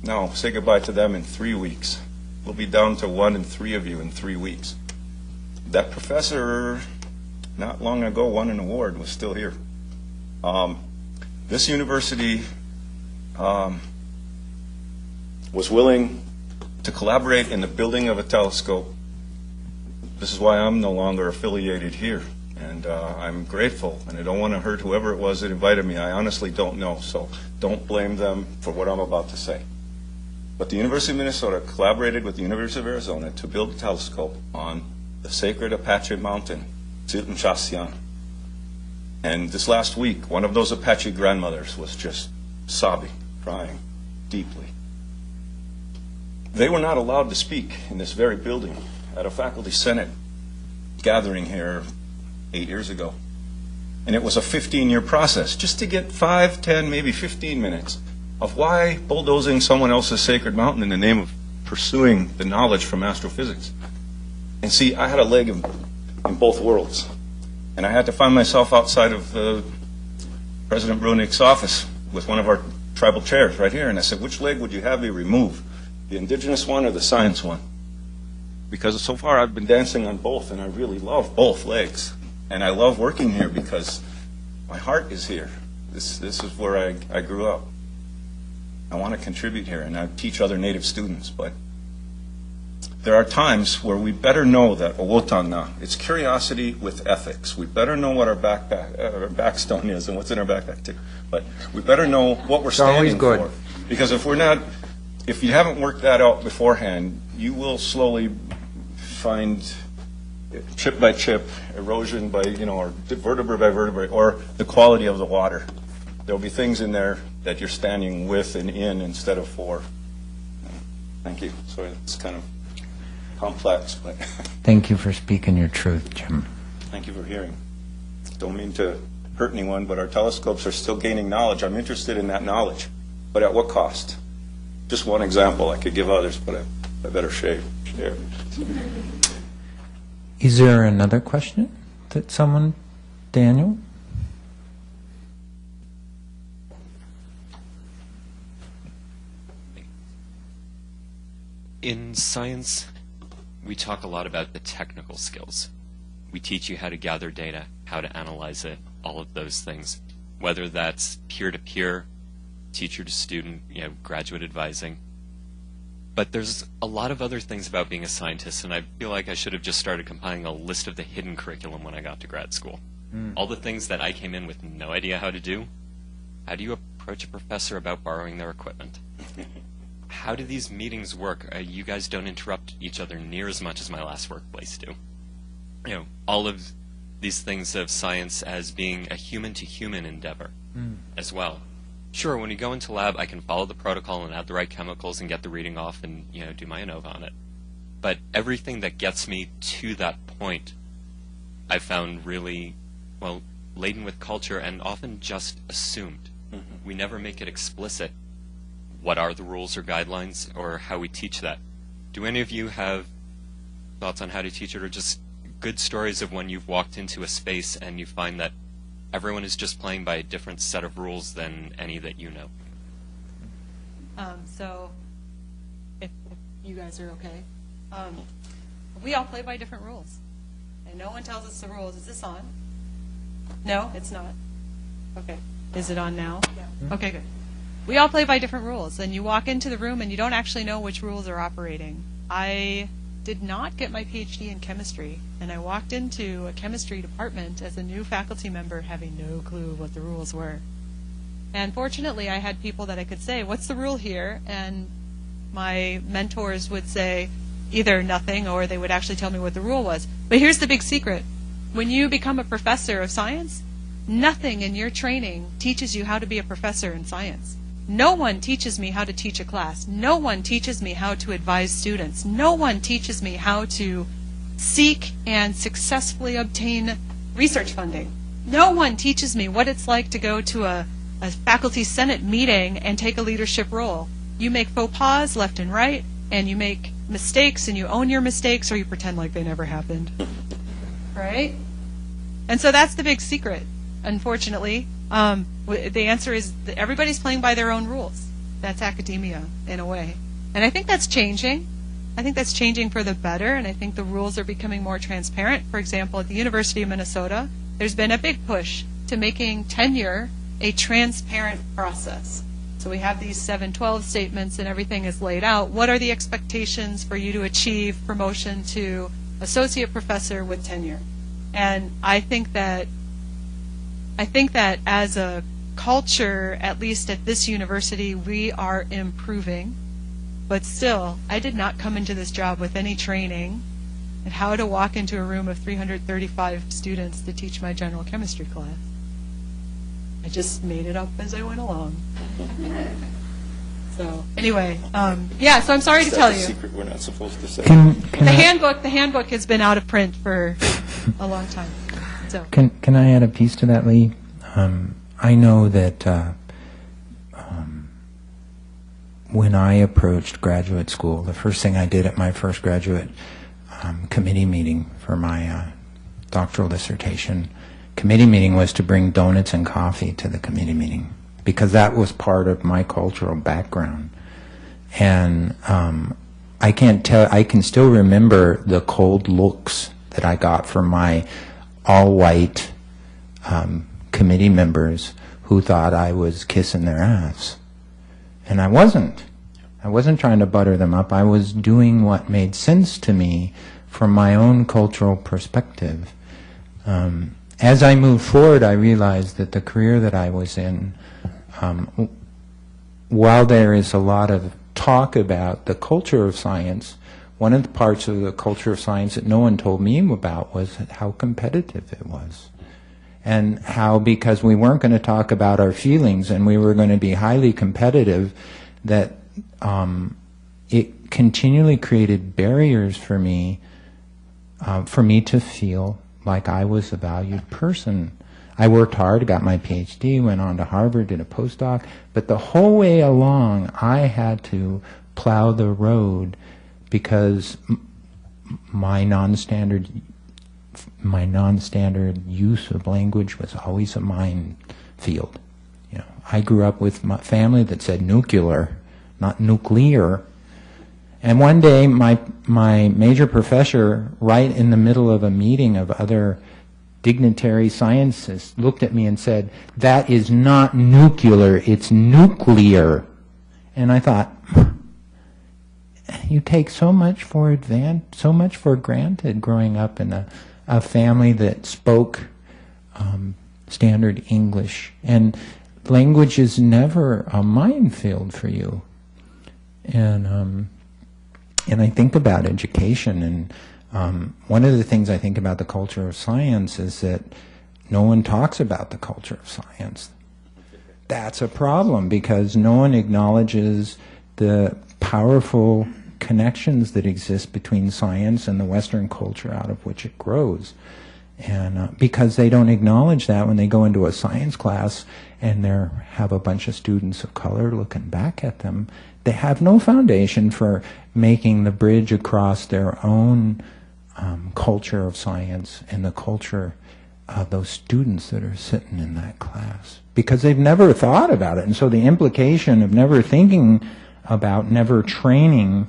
Now say goodbye to them in 3 weeks. We'll be down to 1 and 3 of you in 3 weeks. That professor, not long ago, won an award, was still here. This university was willing to collaborate in the building of a telescope. This is why I'm no longer affiliated here, and I'm grateful, and I don't want to hurt whoever it was that invited me. I honestly don't know, so don't blame them for what I'm about to say. But the University of Minnesota collaborated with the University of Arizona to build a telescope on the sacred Apache mountain, Tzilt'in. And this last week, one of those Apache grandmothers was just sobbing, crying deeply. They were not allowed to speak in this very building at a faculty senate gathering here 8 years ago. And it was a 15-year process just to get 5, 10, maybe 15 minutes of why bulldozing someone else's sacred mountain in the name of pursuing the knowledge from astrophysics. And see, I had a leg in both worlds. And I had to find myself outside of President Brunick's office with one of our tribal chairs right here. And I said, which leg would you have me remove? The indigenous one or the science one? Because so far I've been dancing on both, and I really love both legs. And I love working here because my heart is here. This is where I grew up. I want to contribute here, and I teach other Native students. But there are times where we better know that Owotonna, it's curiosity with ethics. We better know what our backstone is and what's in our backpack too. But we better know what we're standing for. Because if you haven't worked that out beforehand, you will slowly find chip by chip, erosion by, or vertebrae by vertebrae, or the quality of the water. There'll be things in there that you're standing with and in instead of for. Thank you. Sorry, it's kind of complex, but Thank you for speaking your truth, Jim. thank you for hearing. Don't mean to hurt anyone, but our telescopes are still gaining knowledge. I'm interested in that knowledge, but at what cost? Just one example. I could give others, but I better share. Is there another question that someone, Daniel? In science, we talk a lot about the technical skills. We teach you how to gather data, how to analyze it, all of those things, whether that's peer-to-peer, teacher to student, graduate advising. But there's a lot of other things about being a scientist, and I feel like I should have just started compiling a list of the hidden curriculum when I got to grad school. All the things that I came in with no idea how to do. How do you approach a professor about borrowing their equipment? How do these meetings work? You guys don't interrupt each other near as much as my last workplace do. You know, all of these things of science as being a human-to-human endeavor as well. Sure, when you go into lab, I can follow the protocol and add the right chemicals and get the reading off and, you know, do my ANOVA on it. But everything that gets me to that point, I found really, well, laden with culture and often just assumed. We never make it explicit what are the rules or guidelines or how we teach that. Do any of you have thoughts on how to teach it, or just good stories of when you've walked into a space and you find that everyone is just playing by a different set of rules than any that you know? So, if you guys are okay, we all play by different rules, and no one tells us the rules. Is this on? No, it's not. Okay. Is it on now? Yeah. Okay, good. We all play by different rules, and you walk into the room and you don't actually know which rules are operating. I did not get my PhD in chemistry, and I walked into a chemistry department as a new faculty member having no clue what the rules were. And fortunately, I had people that I could say, what's the rule here? And my mentors would say either nothing, or they would actually tell me what the rule was. But here's the big secret. When you become a professor of science, nothing in your training teaches you how to be a professor in science. No one teaches me how to teach a class. No one teaches me how to advise students. No one teaches me how to seek and successfully obtain research funding. No one teaches me what it's like to go to a faculty senate meeting and take a leadership role. You make faux pas left and right, and you make mistakes, and you own your mistakes, or you pretend like they never happened. Right? And so that's the big secret, unfortunately. The answer is that everybody's playing by their own rules. That's academia, in a way. And I think that's changing. I think that's changing for the better, and I think the rules are becoming more transparent. For example, at the University of Minnesota, there's been a big push to making tenure a transparent process. So we have these 712 statements and everything is laid out. What are the expectations for you to achieve promotion to associate professor with tenure? And I think that as a culture, at least at this university, we are improving. But still, I did not come into this job with any training in how to walk into a room of 335 students to teach my general chemistry class. I just made it up as I went along. So anyway, yeah. So I'm sorry to tell you. That's a secret we're not supposed to say. The handbook has been out of print for a long time. So can I add a piece to that, Lee? I know that when I approached graduate school, the first thing I did at my first graduate committee meeting for my doctoral dissertation committee meeting was to bring donuts and coffee to the committee meeting, because that was part of my cultural background. And I can still remember the cold looks that I got from my all-white committee members who thought I was kissing their ass. And I wasn't. I wasn't trying to butter them up. I was doing what made sense to me from my own cultural perspective. As I moved forward, I realized that the career that I was in, while there is a lot of talk about the culture of science, one of the parts of the culture of science that no one told me about was how competitive it was. And how, because we weren't going to talk about our feelings and we were going to be highly competitive, that it continually created barriers for me to feel like I was a valued person. I worked hard, got my PhD, went on to Harvard, did a postdoc, but the whole way along I had to plow the road because my non-standard use of language was always a minefield. You know, I grew up with my family that said nuclear, not nuclear. And one day, my major professor, right in the middle of a meeting of other dignitary scientists, looked at me and said, "That is not nuclear, it's nuclear." And I thought, you take so much for granted growing up in a family that spoke standard English, and language is never a minefield for you. And I think about education, and one of the things I think about the culture of science is that no one talks about the culture of science. That's a problem, because no one acknowledges the powerful connections that exist between science and the Western culture out of which it grows. And because they don't acknowledge that when they go into a science class and they have a bunch of students of color looking back at them, they have no foundation for making the bridge across their own culture of science and the culture of those students that are sitting in that class, because they've never thought about it. And so the implication of never thinking about, never training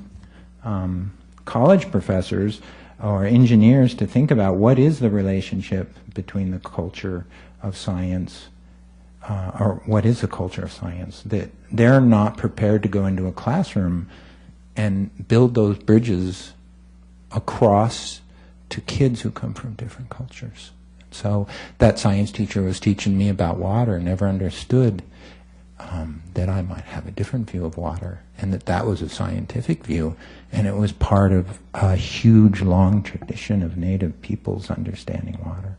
college professors or engineers to think about what is the relationship between the culture of science, or what is the culture of science, that they're not prepared to go into a classroom and build those bridges across to kids who come from different cultures. So that science teacher was teaching me about water, never understood that I might have a different view of water, and that was a scientific view, and it was part of a huge, long tradition of Native peoples understanding water.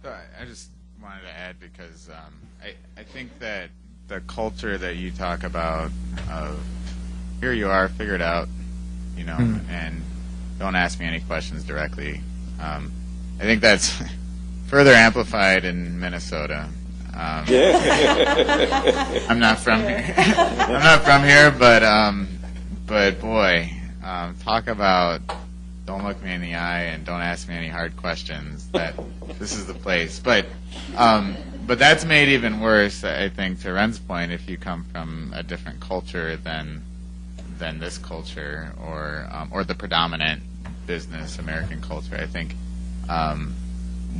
So I just wanted to add, because I think that the culture that you talk about of here you are, figure it out, and don't ask me any questions directly. I think that's further amplified in Minnesota. I'm not from here. I'm not from here, but boy, talk about don't look me in the eye and don't ask me any hard questions. That this is the place. But that's made even worse, I think, to Ren's point, if you come from a different culture than this culture, or the predominant business American culture. I think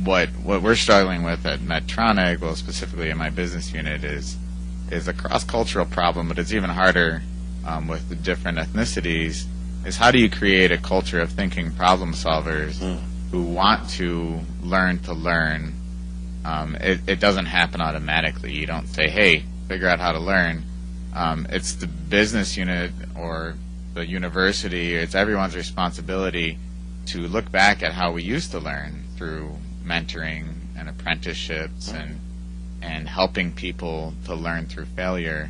what we're struggling with at Medtronic, well, specifically in my business unit, is a cross-cultural problem, but it's even harder with the different ethnicities, is how do you create a culture of thinking problem solvers who want to learn to learn. It doesn't happen automatically. You don't say, hey, figure out how to learn. It's the business unit or the university, it's everyone's responsibility to look back at how we used to learn through mentoring and apprenticeships and helping people to learn through failure.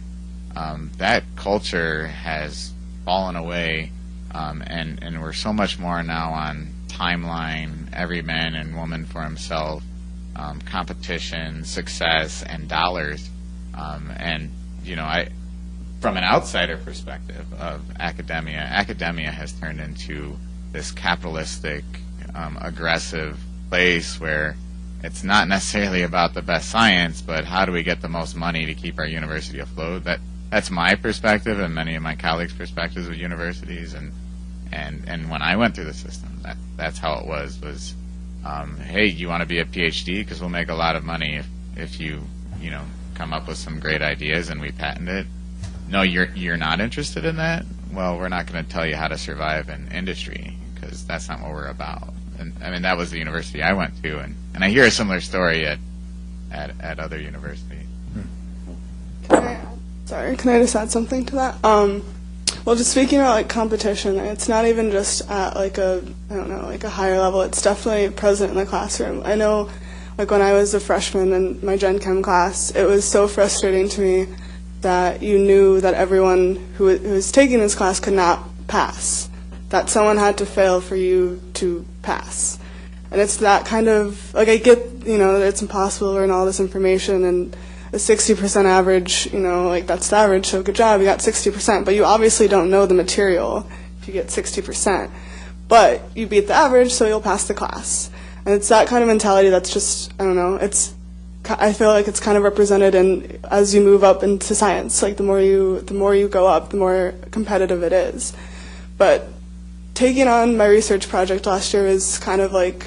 That culture has fallen away, and we're so much more now on timeline, every man and woman for himself, competition, success, and dollars. From an outsider perspective of academia has turned into this capitalistic, aggressive place where it's not necessarily about the best science, but how do we get the most money to keep our university afloat? That's my perspective and many of my colleagues' perspectives of universities. And when I went through the system, that's how it was, hey, you want to be a PhD? Because we'll make a lot of money if you come up with some great ideas and we patent it. No, you're not interested in that? Well, we're not going to tell you how to survive in industry, because that's not what we're about. And I mean, that was the university I went to, and I hear a similar story at other universities. Can I just add something to that? Well, just speaking about competition, it's not even just at a higher level. It's definitely present in the classroom. I know, when I was a freshman in my Gen Chem class, it was so frustrating to me that you knew that everyone who was taking this class could not pass, that someone had to fail for you to pass. And it's that kind of, I get, that it's impossible to learn all this information, and a 60% average, that's the average, so good job, you got 60%, but you obviously don't know the material if you get 60%. But you beat the average, so you'll pass the class. And it's that kind of mentality that's just, I feel like it's kind of represented in as you move up into science. The more you go up, the more competitive it is. But taking on my research project last year was kind of it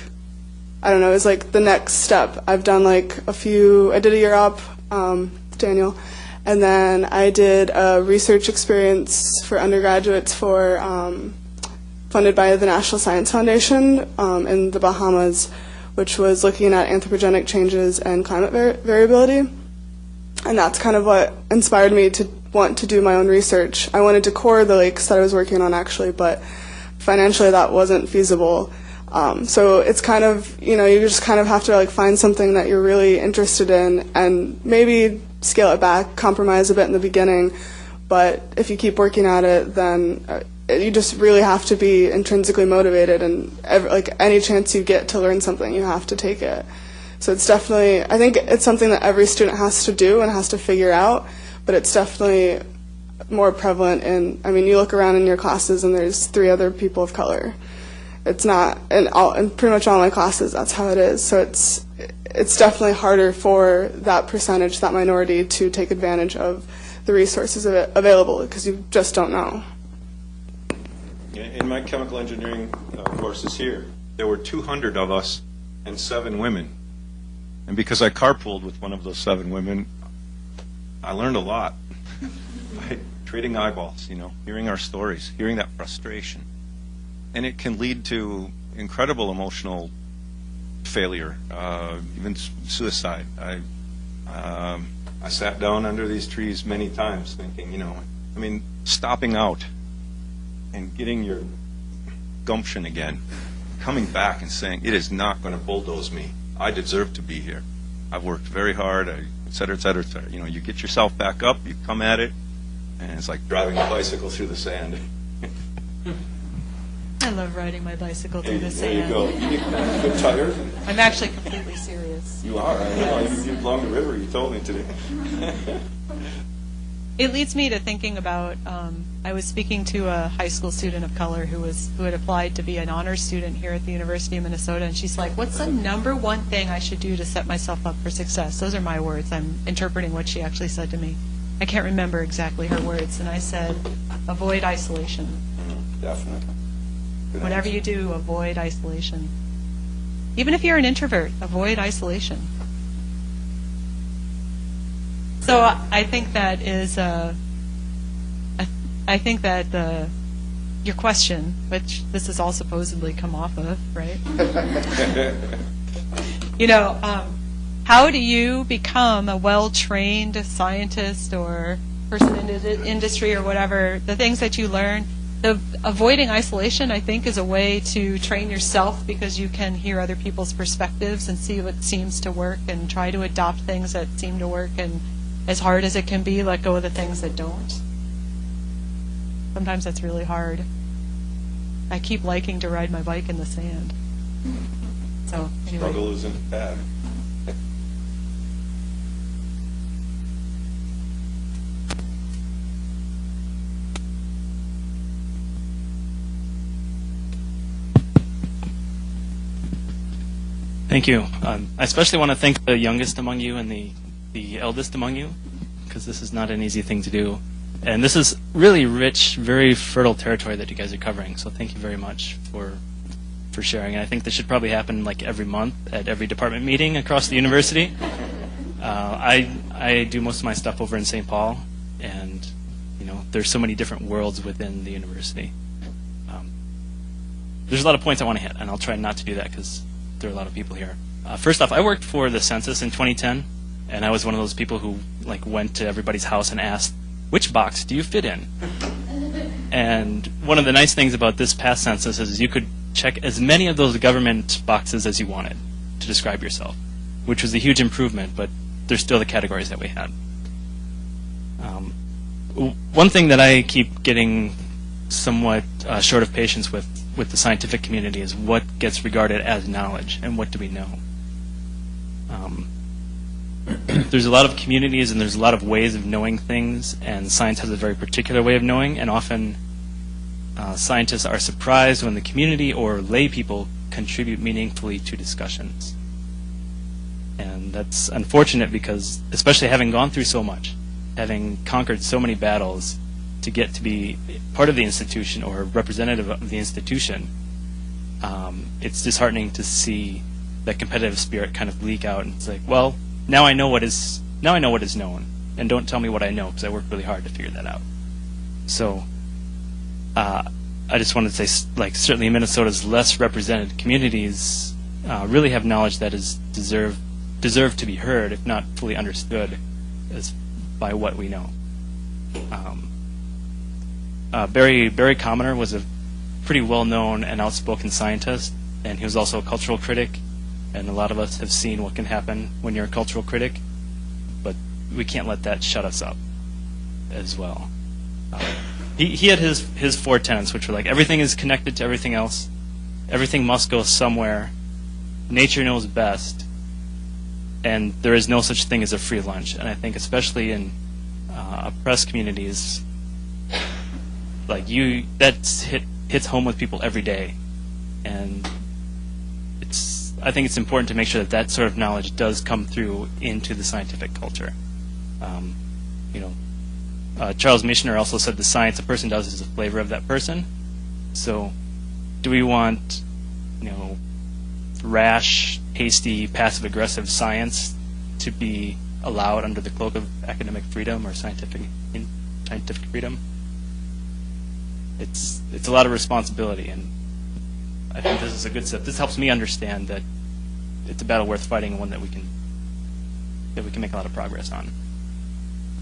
was the next step. I've done I did a year up, Daniel, And then I did a research experience for undergraduates funded by the National Science Foundation in the Bahamas, which was looking at anthropogenic changes and climate variability. And that's kind of what inspired me to want to do my own research. I wanted to core the lakes that I was working on, actually, but financially that wasn't feasible. So it's kind of, you just kind of have to like find something that you're really interested in and maybe scale it back, compromise a bit in the beginning. But if you keep working at it, then you just really have to be intrinsically motivated, and any chance you get to learn something, you have to take it. So it's definitely, I think it's something that every student has to do and has to figure out, but it's definitely more prevalent in, you look around in your classes and there's 3 other people of color. It's not, in pretty much all my classes, that's how it is. So it's definitely harder for that percentage, that minority, to take advantage of the resources available because you just don't know. In my chemical engineering courses here, there were 200 of us and 7 women. And because I carpooled with one of those 7 women, I learned a lot by trading eyeballs, hearing our stories, hearing that frustration. And it can lead to incredible emotional failure, even suicide. I sat down under these trees many times thinking, stopping out and getting your gumption again, coming back and saying, it is not going to bulldoze me. I deserve to be here. I've worked very hard, et cetera, et cetera, et cetera. You get yourself back up, you come at it, and it's like driving a bicycle through the sand. I love riding my bicycle through the sand. There you go. You get tired. I'm actually completely serious. You are. I know. You along the river. You told me today. It leads me to thinking about, I was speaking to a high school student of color who had applied to be an honors student here at the University of Minnesota, and she's like, what's the number one thing I should do to set myself up for success? Those are my words. I'm interpreting what she actually said to me. I can't remember exactly her words, and I said, avoid isolation. Definitely. Whatever you do, avoid isolation. Even if you're an introvert, avoid isolation. So I think that is, I think that your question, which this has all supposedly come off of, right? How do you become a well-trained scientist or person in the industry or whatever? The things that you learn. Avoiding isolation, I think, is a way to train yourself because you can hear other people's perspectives and see what seems to work and try to adopt things that seem to work, and as hard as it can be, let go of the things that don't. Sometimes that's really hard. I keep liking to ride my bike in the sand. So anyway. Struggle isn't bad. Thank you. I especially want to thank the youngest among you and the eldest among you, because this is not an easy thing to do. And this is really rich, very fertile territory that you guys are covering. So thank you very much for sharing. And I think this should probably happen like every month at every department meeting across the university. I do most of my stuff over in St. Paul, and there's so many different worlds within the university. There's a lot of points I want to hit, and I'll try not to do that because there are a lot of people here. First off, I worked for the census in 2010, and I was one of those people who went to everybody's house and asked, which box do you fit in? And one of the nice things about this past census is you could check as many of those government boxes as you wanted to describe yourself, which was a huge improvement, but there's still the categories that we had. One thing that I keep getting somewhat short of patience with the scientific community is what gets regarded as knowledge and what do we know. There's a lot of communities and there's a lot of ways of knowing things, and science has a very particular way of knowing, and often scientists are surprised when the community or lay people contribute meaningfully to discussions. And that's unfortunate because, especially having gone through so much, having conquered so many battles to get to be part of the institution or representative of the institution, it's disheartening to see that competitive spirit kind of leak out, and it's like, well, now I know what is known. and don't tell me what I know, because I worked really hard to figure that out. So I just wanted to say, like, certainly Minnesota's less represented communities really have knowledge that is deserve to be heard, if not fully understood, as by what we know. Barry Commoner was a pretty well-known and outspoken scientist, and he was also a cultural critic, and a lot of us have seen what can happen when you're a cultural critic, but we can't let that shut us up as well. He had his 4 tenets, which were like, everything is connected to everything else, everything must go somewhere, nature knows best, and there is no such thing as a free lunch. And I think especially in oppressed communities, like hits home with people every day, and I think it's important to make sure that that sort of knowledge does come through into the scientific culture. Charles Michener also said the science a person does is the flavor of that person. So, do we want, rash, hasty, passive-aggressive science to be allowed under the cloak of academic freedom or scientific freedom? It's a lot of responsibility, and I think this is a good step. This helps me understand that it's a battle worth fighting, and one that we can make a lot of progress on.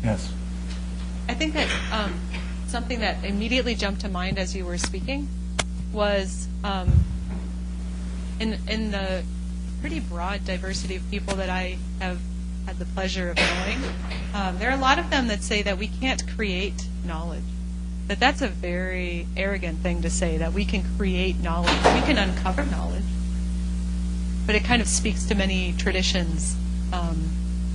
Yes. I think that something that immediately jumped to mind as you were speaking was in the pretty broad diversity of people that I have had the pleasure of knowing, there are a lot of them that say that we can't create knowledge. That's a very arrogant thing to say, that we can create knowledge. We can uncover knowledge. But it kind of speaks to many traditions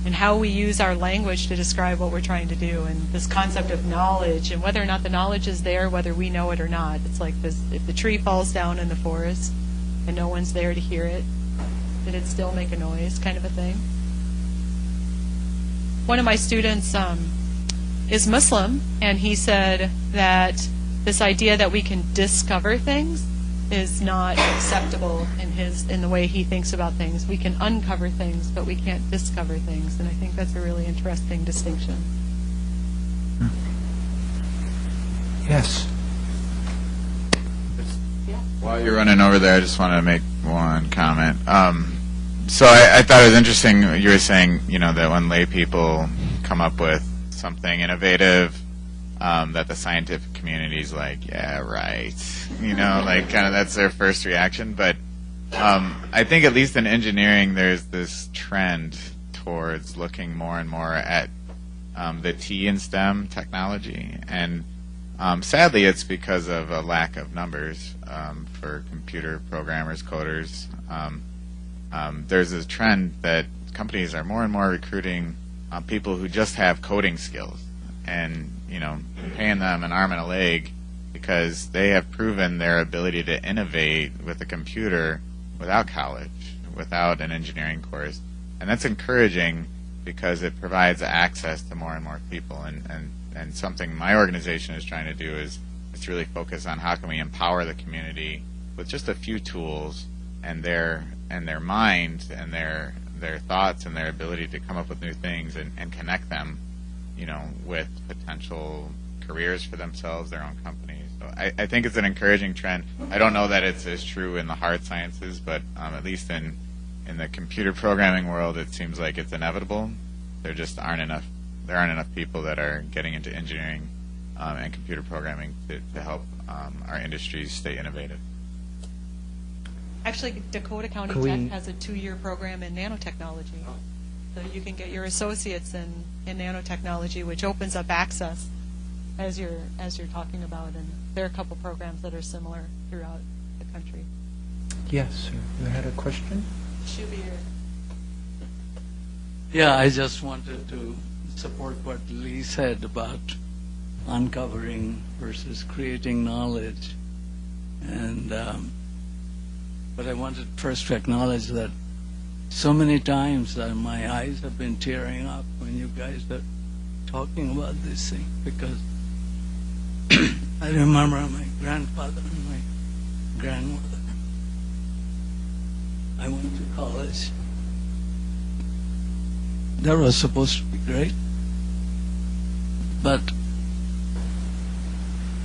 and how we use our language to describe what we're trying to do, and this concept of knowledge and whether or not the knowledge is there, whether we know it or not. It's like this: if the tree falls down in the forest and no one's there to hear it, did it still make a noise, kind of a thing? One of my students is Muslim, and he said that this idea that we can discover things is not acceptable in the way he thinks about things. We can uncover things, but we can't discover things, and I think that's a really interesting distinction. Yes. While you're running over there, I just want to make one comment. So I thought it was interesting you were saying, that when lay people come up with something innovative, that the scientific community's like, yeah, right. Like kind of that's their first reaction. But I think at least in engineering, there's this trend towards looking more and more at the T in STEM technology. And sadly, it's because of a lack of numbers for computer programmers, coders. There's this trend that companies are more and more recruiting people who just have coding skills, and paying them an arm and a leg because they have proven their ability to innovate with a computer without college, without an engineering course. And that's encouraging because it provides access to more and more people. And something my organization is trying to do is to really focus on how can we empower the community with just a few tools and their mind and their thoughts and their ability to come up with new things and connect them, with potential careers for themselves, their own companies. So I think it's an encouraging trend. I don't know that it's as true in the hard sciences, but at least in the computer programming world, it seems like it's inevitable. There just aren't enough people that are getting into engineering and computer programming to help our industries stay innovative. Actually, Dakota County Tech has a 2-year program in nanotechnology. So you can get your associates in nanotechnology, which opens up access as you're talking about. And there are a couple programs that are similar throughout the country. Yes, sir. You had a question? Should be here. Yeah, I just wanted to support what Lee said about uncovering versus creating knowledge. And but I wanted first to acknowledge that so many times that my eyes have been tearing up when you guys are talking about this thing, because I remember my grandfather and my grandmother. I went to college. That was supposed to be great. but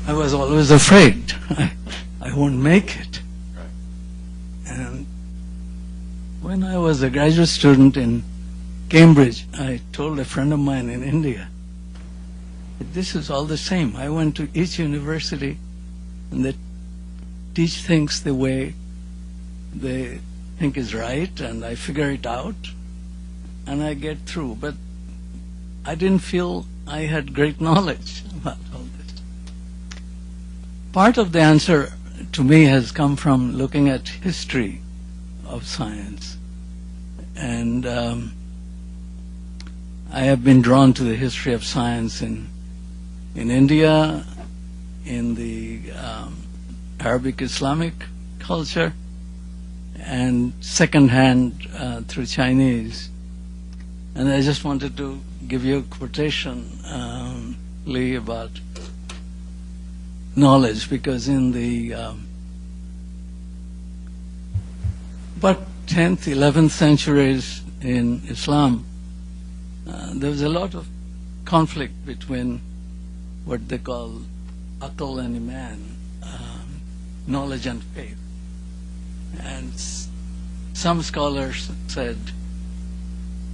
I was always afraid I won't make it. And when I was a graduate student in Cambridge, I told a friend of mine in India, this is all the same. I went to each university and they teach things the way they think is right, and I figure it out and I get through. But I didn't feel I had great knowledge about all this. Part of the answer to me has come from looking at history of science. And I have been drawn to the history of science in India, in the Arabic Islamic culture, and secondhand through Chinese. And I just wanted to give you a quotation, Lee, about knowledge, because in the about 10th, 11th centuries in Islam, there was a lot of conflict between what they call aql and iman, knowledge and faith. And some scholars said,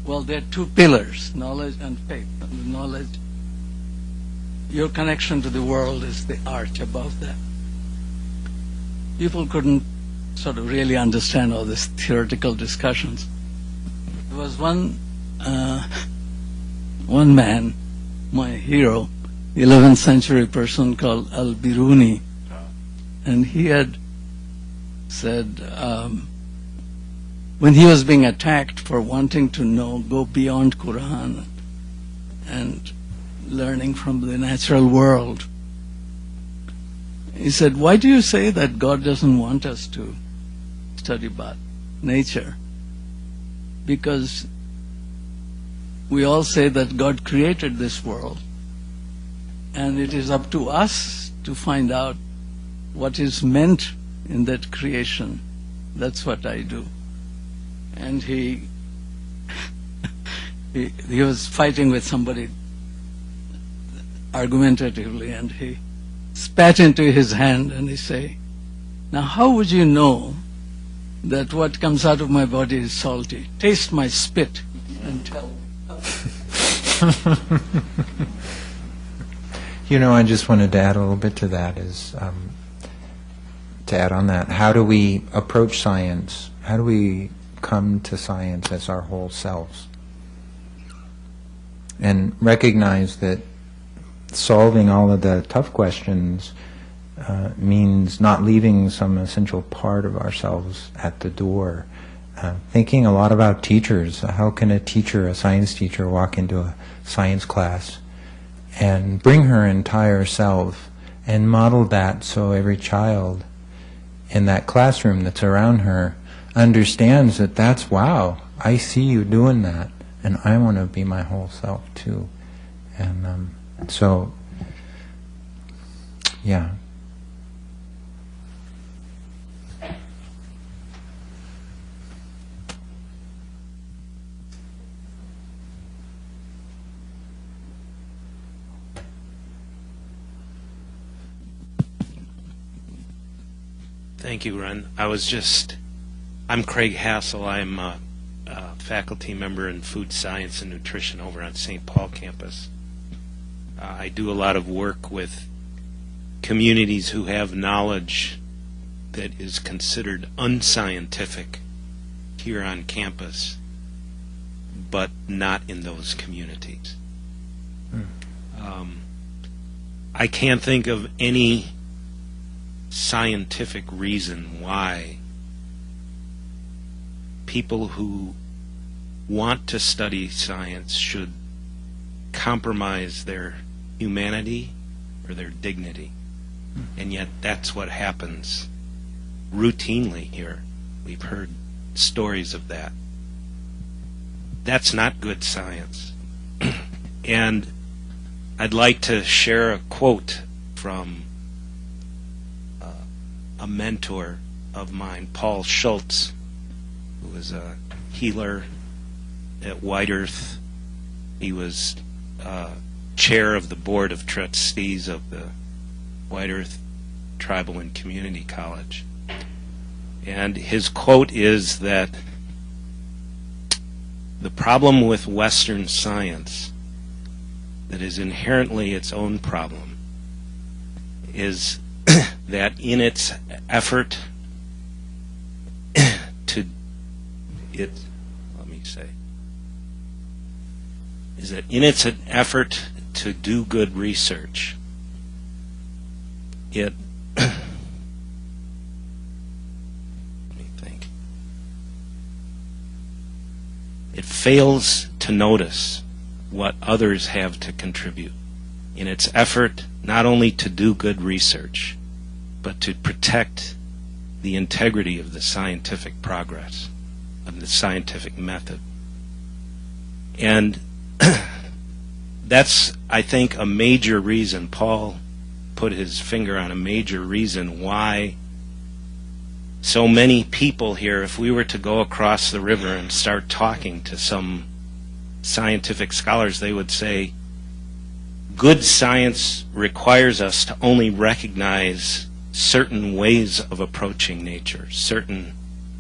well, there are two pillars, knowledge and faith. And the knowledge, your connection to the world is the arch above that. People couldn't sort of really understand all these theoretical discussions. There was one man, my hero, 11th century person called Al-Biruni, and he had said, when he was being attacked for wanting to go beyond Quran and learning from the natural world, he said, why do you say that God doesn't want us to study about nature? Because we all say that God created this world, and it is up to us to find out what is meant in that creation. That's what I do. And he was fighting with somebody argumentatively, and he spat into his hand and he say, now how would you know that what comes out of my body is salty? Taste my spit and tell. I just wanted to add a little bit to that, to add on that. How do we approach science? How do we come to science as our whole selves? And recognize that solving all of the tough questions means not leaving some essential part of ourselves at the door. Thinking a lot about teachers. How can a science teacher, walk into a science class and bring her entire self and model that so every child in that classroom that's around her understands that that's, wow, I see you doing that, and I want to be my whole self too. And so, yeah. Thank you, Ren. I'm Craig Hassel. I'm a faculty member in food science and nutrition over on St. Paul campus. I do a lot of work with communities who have knowledge that is considered unscientific here on campus, but not in those communities. I can't think of any scientific reason why people who want to study science should compromise their humanity or their dignity. And yet that's what happens routinely here. We've heard stories of that. That's not good science. And I'd like to share a quote from a mentor of mine, Paul Schultz, who was a healer at White Earth. He was chair of the board of trustees of the White Earth Tribal and Community College. And his quote is that the problem with Western science, that is inherently its own problem, is that in its effort to do good research, it it fails to notice what others have to contribute in its effort not only to do good research, but to protect the integrity of the scientific progress, of the scientific method. And that's, I think, a major reason. Paul put his finger on a major reason why so many people here, if we were to go across the river and start talking to some scientific scholars, they would say, good science requires us to only recognize certain ways of approaching nature, certain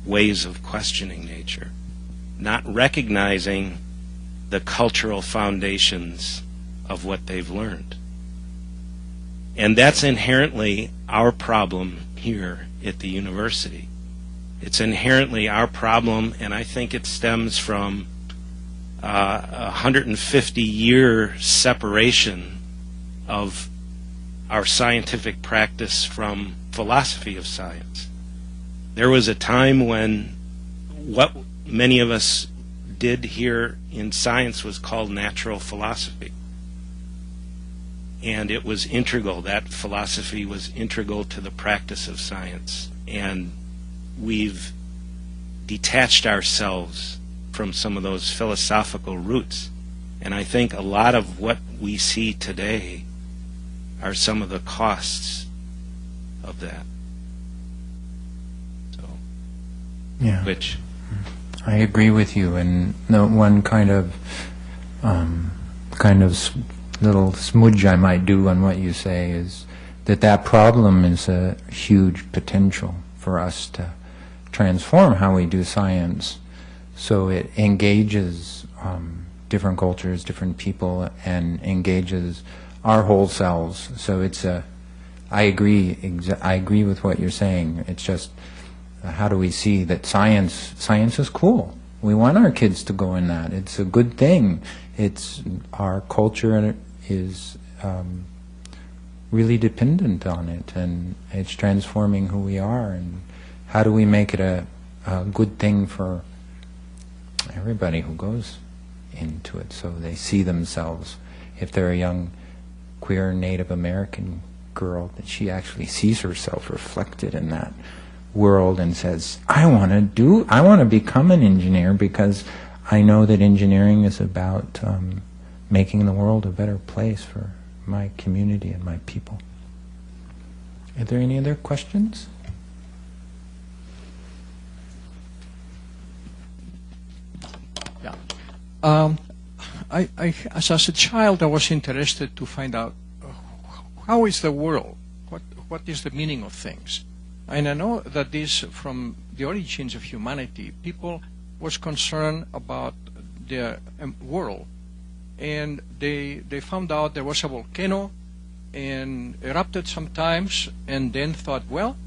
ways of questioning nature, not recognizing the cultural foundations of what they've learned. And that's inherently our problem here at the university. It's inherently our problem, and I think it stems from a 150-year separation of our scientific practice from philosophy of science. There was a time when what many of us did here in science was called natural philosophy. And it was integral, that philosophy was integral to the practice of science. And we've detached ourselves from some of those philosophical roots. And I think a lot of what we see today are some of the costs of that. So, yeah. Which I agree with you, and the one kind of little smudge I might do on what you say is that problem is a huge potential for us to transform how we do science, so it engages different cultures, different people, and engages our whole selves. So it's I agree with what you're saying. It's just how do we see that science is cool? We want our kids to go in that. It's a good thing. It's our culture is really dependent on it, and it's transforming who we are. And how do we make it a good thing for everybody who goes into it, so they see themselves, if they're a young queer Native American girl, that she actually sees herself reflected in that world and says, I want to become an engineer, because I know that engineering is about making the world a better place for my community and my people. Are there any other questions? Yeah. As a child, I was interested to find out how is the world? What is the meaning of things? And I know that this, from the origins of humanity, people was concerned about the world, and they found out there was a volcano and erupted sometimes, and then thought, well,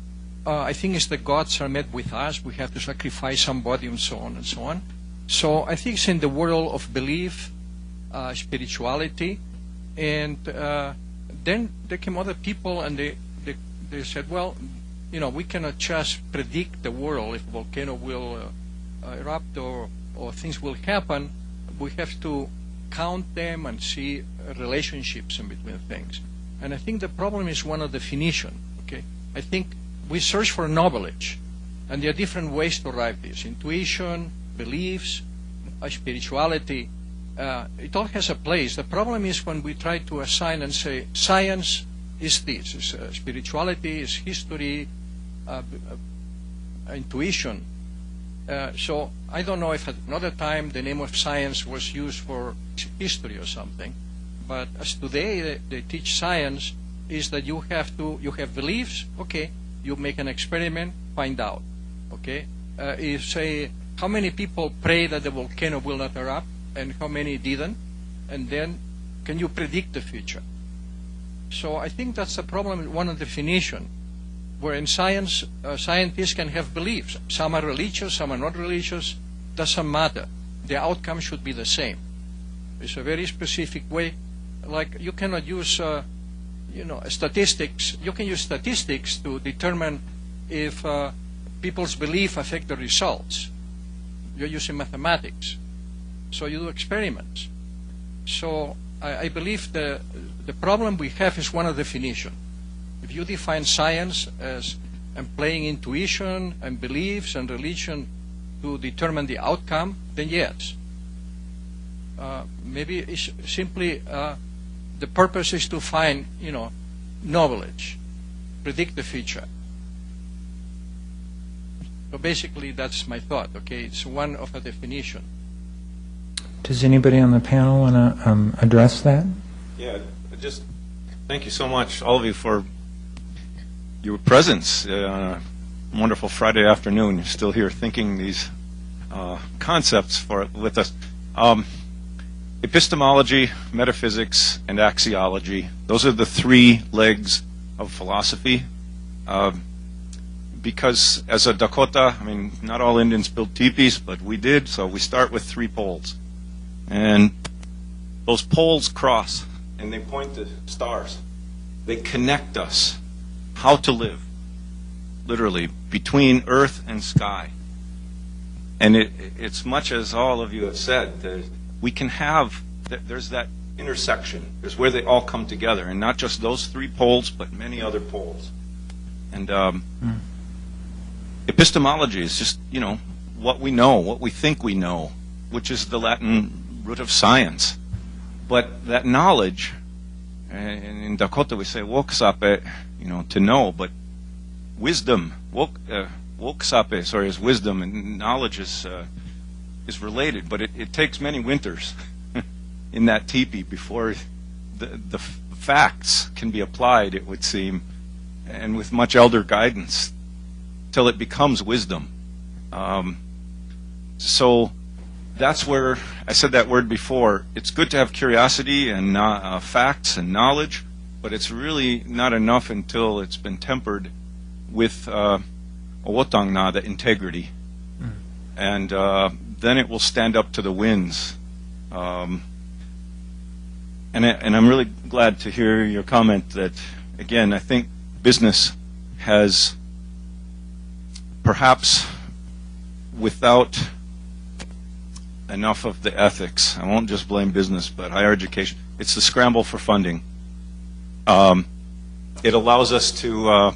I think it's the gods are met with us, we have to sacrifice somebody, and so on and so on. So I think it's in the world of belief, spirituality, and then there came other people, and they said, well, you know, we cannot just predict the world, if a volcano will erupt or things will happen. We have to count them and see relationships in between things. And I think the problem is one of definition. Okay, I think we search for knowledge, and there are different ways to arrive this: intuition, beliefs, spirituality. It all has a place. The problem is when we try to assign and say science is this, is spirituality, is history, intuition. So I don't know if at another time the name of science was used for history or something, But as today they teach science is that you have beliefs. Okay, you make an experiment, find out. Okay, you say how many people pray that the volcano will not erupt, and how many didn't, and then can you predict the future? So I think that's the problem. One of the definition, where in science scientists can have beliefs. Some are religious, some are not religious. Doesn't matter. The outcome should be the same. It's a very specific way. Like you cannot use, statistics. You can use statistics to determine if people's belief affect the results. You're using mathematics, so you do experiments. So I believe the problem we have is one of definition. If you define science as employing intuition and beliefs and religion to determine the outcome, then yes. Maybe it's simply the purpose is to find, knowledge, predict the future. So basically, that's my thought. Okay, it's one of a definition. Does anybody on the panel want to address that? Yeah, just thank you so much, all of you, for your presence on a wonderful Friday afternoon. You're still here thinking these concepts with us. Epistemology, metaphysics, and axiology, those are the three legs of philosophy. Because as a Dakota, not all Indians built teepees, but we did, so we start with 3 poles. And those poles cross, and they point to stars. They connect us, how to live, literally, between earth and sky. And it's much as all of you have said, we can have, there's that intersection. There's where they all come together, and not just those 3 poles, but many other poles. And epistemology is just, what we know, what we think we know, which is the Latin root of science. But that knowledge, in Dakota we say woksape, to know, but wisdom, woksape, is wisdom, and knowledge is related, but it takes many winters in that teepee before the facts can be applied, it would seem, and with much elder guidance, till it becomes wisdom. So that's where I said that word before. It's good to have curiosity and facts and knowledge, but it's really not enough until it's been tempered with owotangna, the integrity. And then it will stand up to the winds. And I'm really glad to hear your comment that, again, I think business has, perhaps without enough of the ethics, I won't just blame business, but higher education, it's the scramble for funding. It allows us to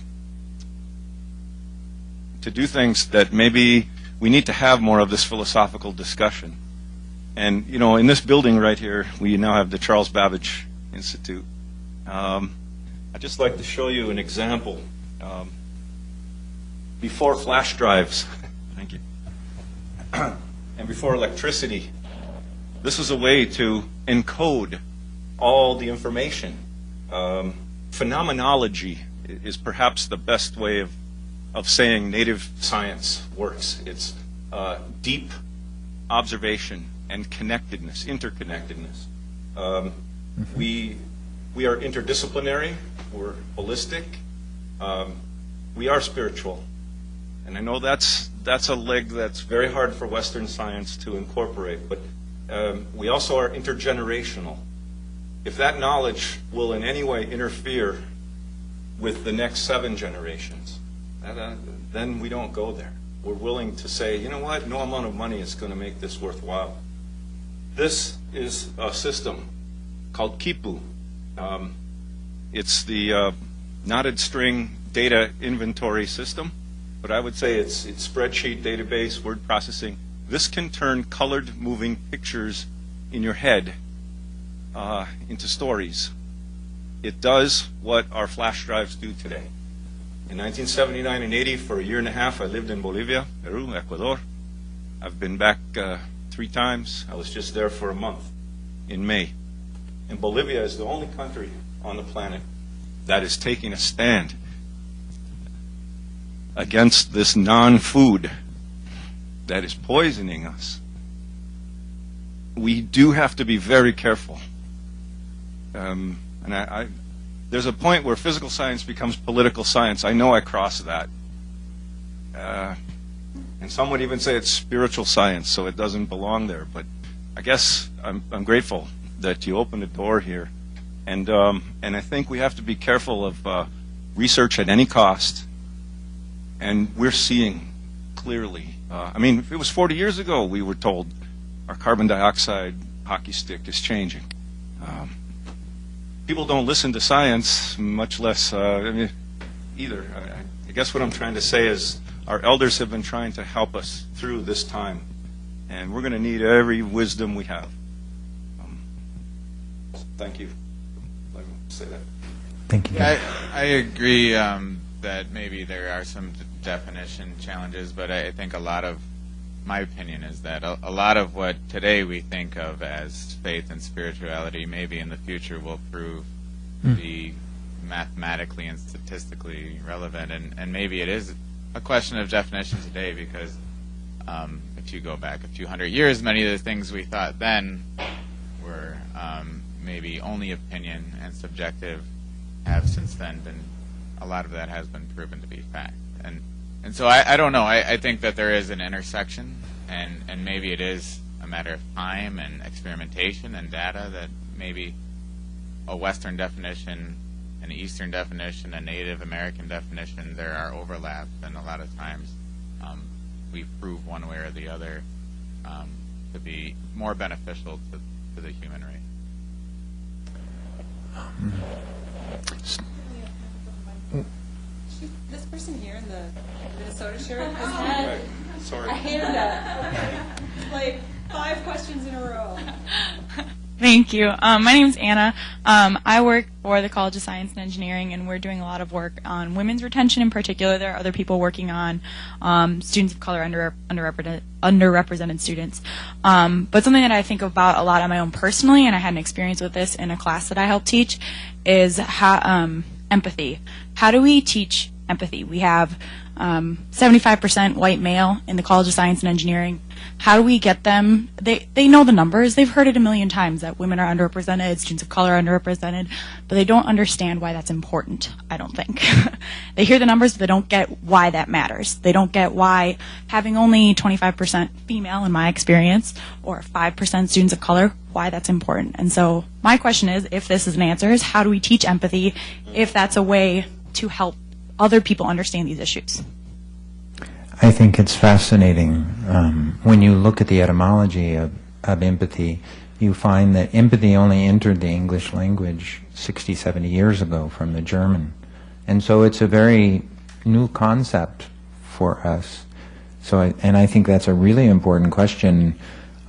do things that maybe we need to have more of this philosophical discussion. And, in this building right here, we now have the Charles Babbage Institute. I'd just like to show you an example. Before flash drives, thank you, and before electricity, this was a way to encode all the information. Phenomenology is perhaps the best way of saying native science works. It's deep observation and connectedness, interconnectedness. We are interdisciplinary, we're holistic, we are spiritual. And I know that's a leg that's very hard for Western science to incorporate, but we also are intergenerational. If that knowledge will in any way interfere with the next 7 generations, then we don't go there. We're willing to say, you know what, no amount of money is going to make this worthwhile. This is a system called Kipu. It's the knotted string data inventory system, but I would say it's spreadsheet, database, word processing. This can turn colored moving pictures in your head into stories. It does what our flash drives do today. In 1979 and 80, for a year and a half, I lived in Bolivia, Peru, Ecuador. I've been back 3 times. I was just there for a month in May. And Bolivia is the only country on the planet that is taking a stand against this non-food that is poisoning us. We do have to be very careful. And there's a point where physical science becomes political science. I know I crossed that. And some would even say it's spiritual science, so it doesn't belong there. But I guess I'm grateful that you opened the door here. And I think we have to be careful of research at any cost. And we're seeing clearly. I mean, if it was 40 years ago, we were told our carbon dioxide hockey stick is changing. People don't listen to science, much less either. I guess what I'm trying to say is our elders have been trying to help us through this time, and we're going to need every wisdom we have. Thank you. Let me say that. Thank you. Yeah, I agree that maybe there are some definition challenges, but I think a lot of my opinion is that a lot of what today we think of as faith and spirituality maybe in the future will prove to be mathematically and statistically relevant, and maybe it is a question of definition today, because if you go back a few hundred years, many of the things we thought then were maybe only opinion and subjective have since then been, a lot of that has been proven to be fact. And so I don't know. I think that there is an intersection, and maybe it is a matter of time and experimentation and data that maybe a Western definition, an Eastern definition, a Native American definition, there are overlaps, and a lot of times we prove one way or the other to be more beneficial to the human race. This person here in the Minnesota shirt has had a hand up like 5 questions in a row. Thank you. My name's Anna. I work for the College of Science and Engineering, and we're doing a lot of work on women's retention in particular. There are other people working on students of color, underrepresented students. But something that I think about a lot on my own personally, and I had an experience with this in a class that I help teach, is empathy. How do we teach empathy? We have 75% white male in the College of Science and Engineering. How do we get them? They know the numbers. They've heard it a million times that women are underrepresented, students of color are underrepresented, but they don't understand why that's important, I don't think. They hear the numbers, but they don't get why that matters. They don't get why having only 25% female, in my experience, or 5% students of color, why that's important. And so my question is, if this is an answer, is how do we teach empathy if that's a way to help other people understand these issues? I think it's fascinating. When you look at the etymology of empathy, you find that empathy only entered the English language 60, 70 years ago from the German. And so it's a very new concept for us. And I think that's a really important question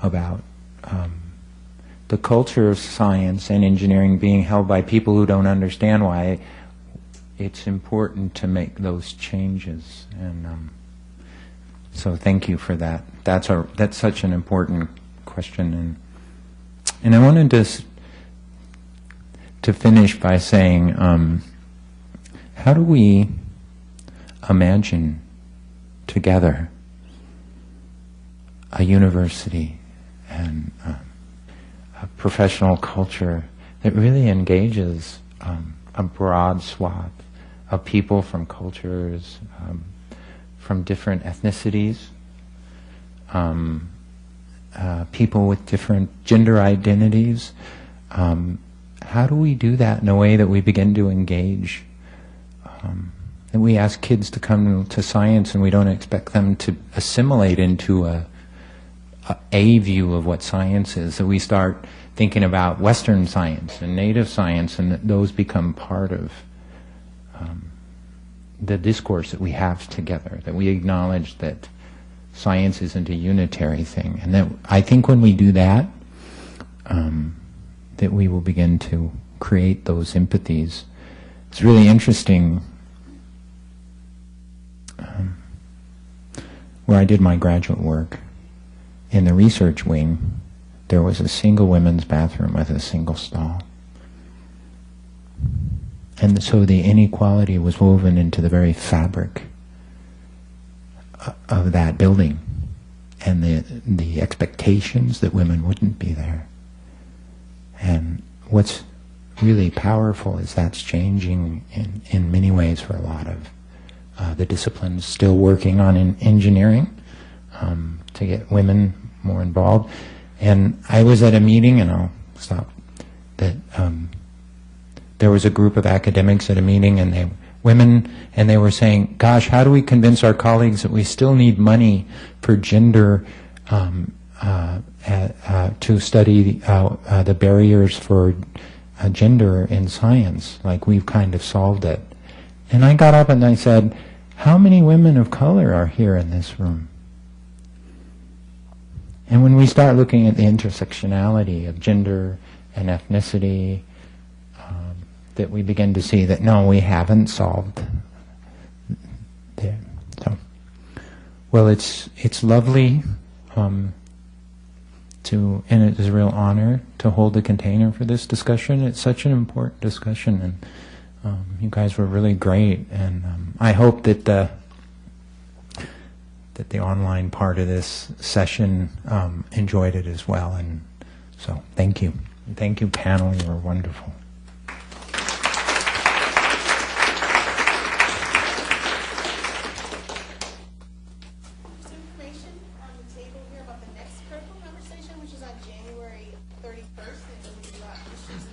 about the culture of science and engineering being held by people who don't understand why it's important to make those changes. And so thank you for that. That's such an important question. And I wanted to finish by saying, how do we imagine together a university and a professional culture that really engages a broad swath of people from cultures, from different ethnicities, people with different gender identities. How do we do that in a way that we begin to engage? And we ask kids to come to science, and we don't expect them to assimilate into a view of what science is. So we start thinking about Western science and native science, and those become part of the discourse that we have together, that we acknowledge that science isn't a unitary thing. And that I think when we do that, that we will begin to create those empathies. It's really interesting. Where I did my graduate work, in the research wing, there was a single women's bathroom with a single stall. And so the inequality was woven into the very fabric of that building, and the expectations that women wouldn't be there. And what's really powerful is that's changing in many ways for a lot of the disciplines, still working on engineering to get women more involved. And I was at a meeting, and I'll stop, that there was a group of academics at a meeting, and they were saying, gosh, how do we convince our colleagues that we still need money for gender, to study the barriers for gender in science, like we've kind of solved it. And I got up and I said, how many women of color are here in this room? And when we start looking at the intersectionality of gender and ethnicity, that we begin to see that no, we haven't solved it. So, well, it's lovely and it is a real honor to hold the container for this discussion. It's such an important discussion, and you guys were really great. And I hope that the online part of this session enjoyed it as well. And so, thank you. Thank you, panel. You were wonderful. About the next critical conversation, which is on January 31st, and it will be about issues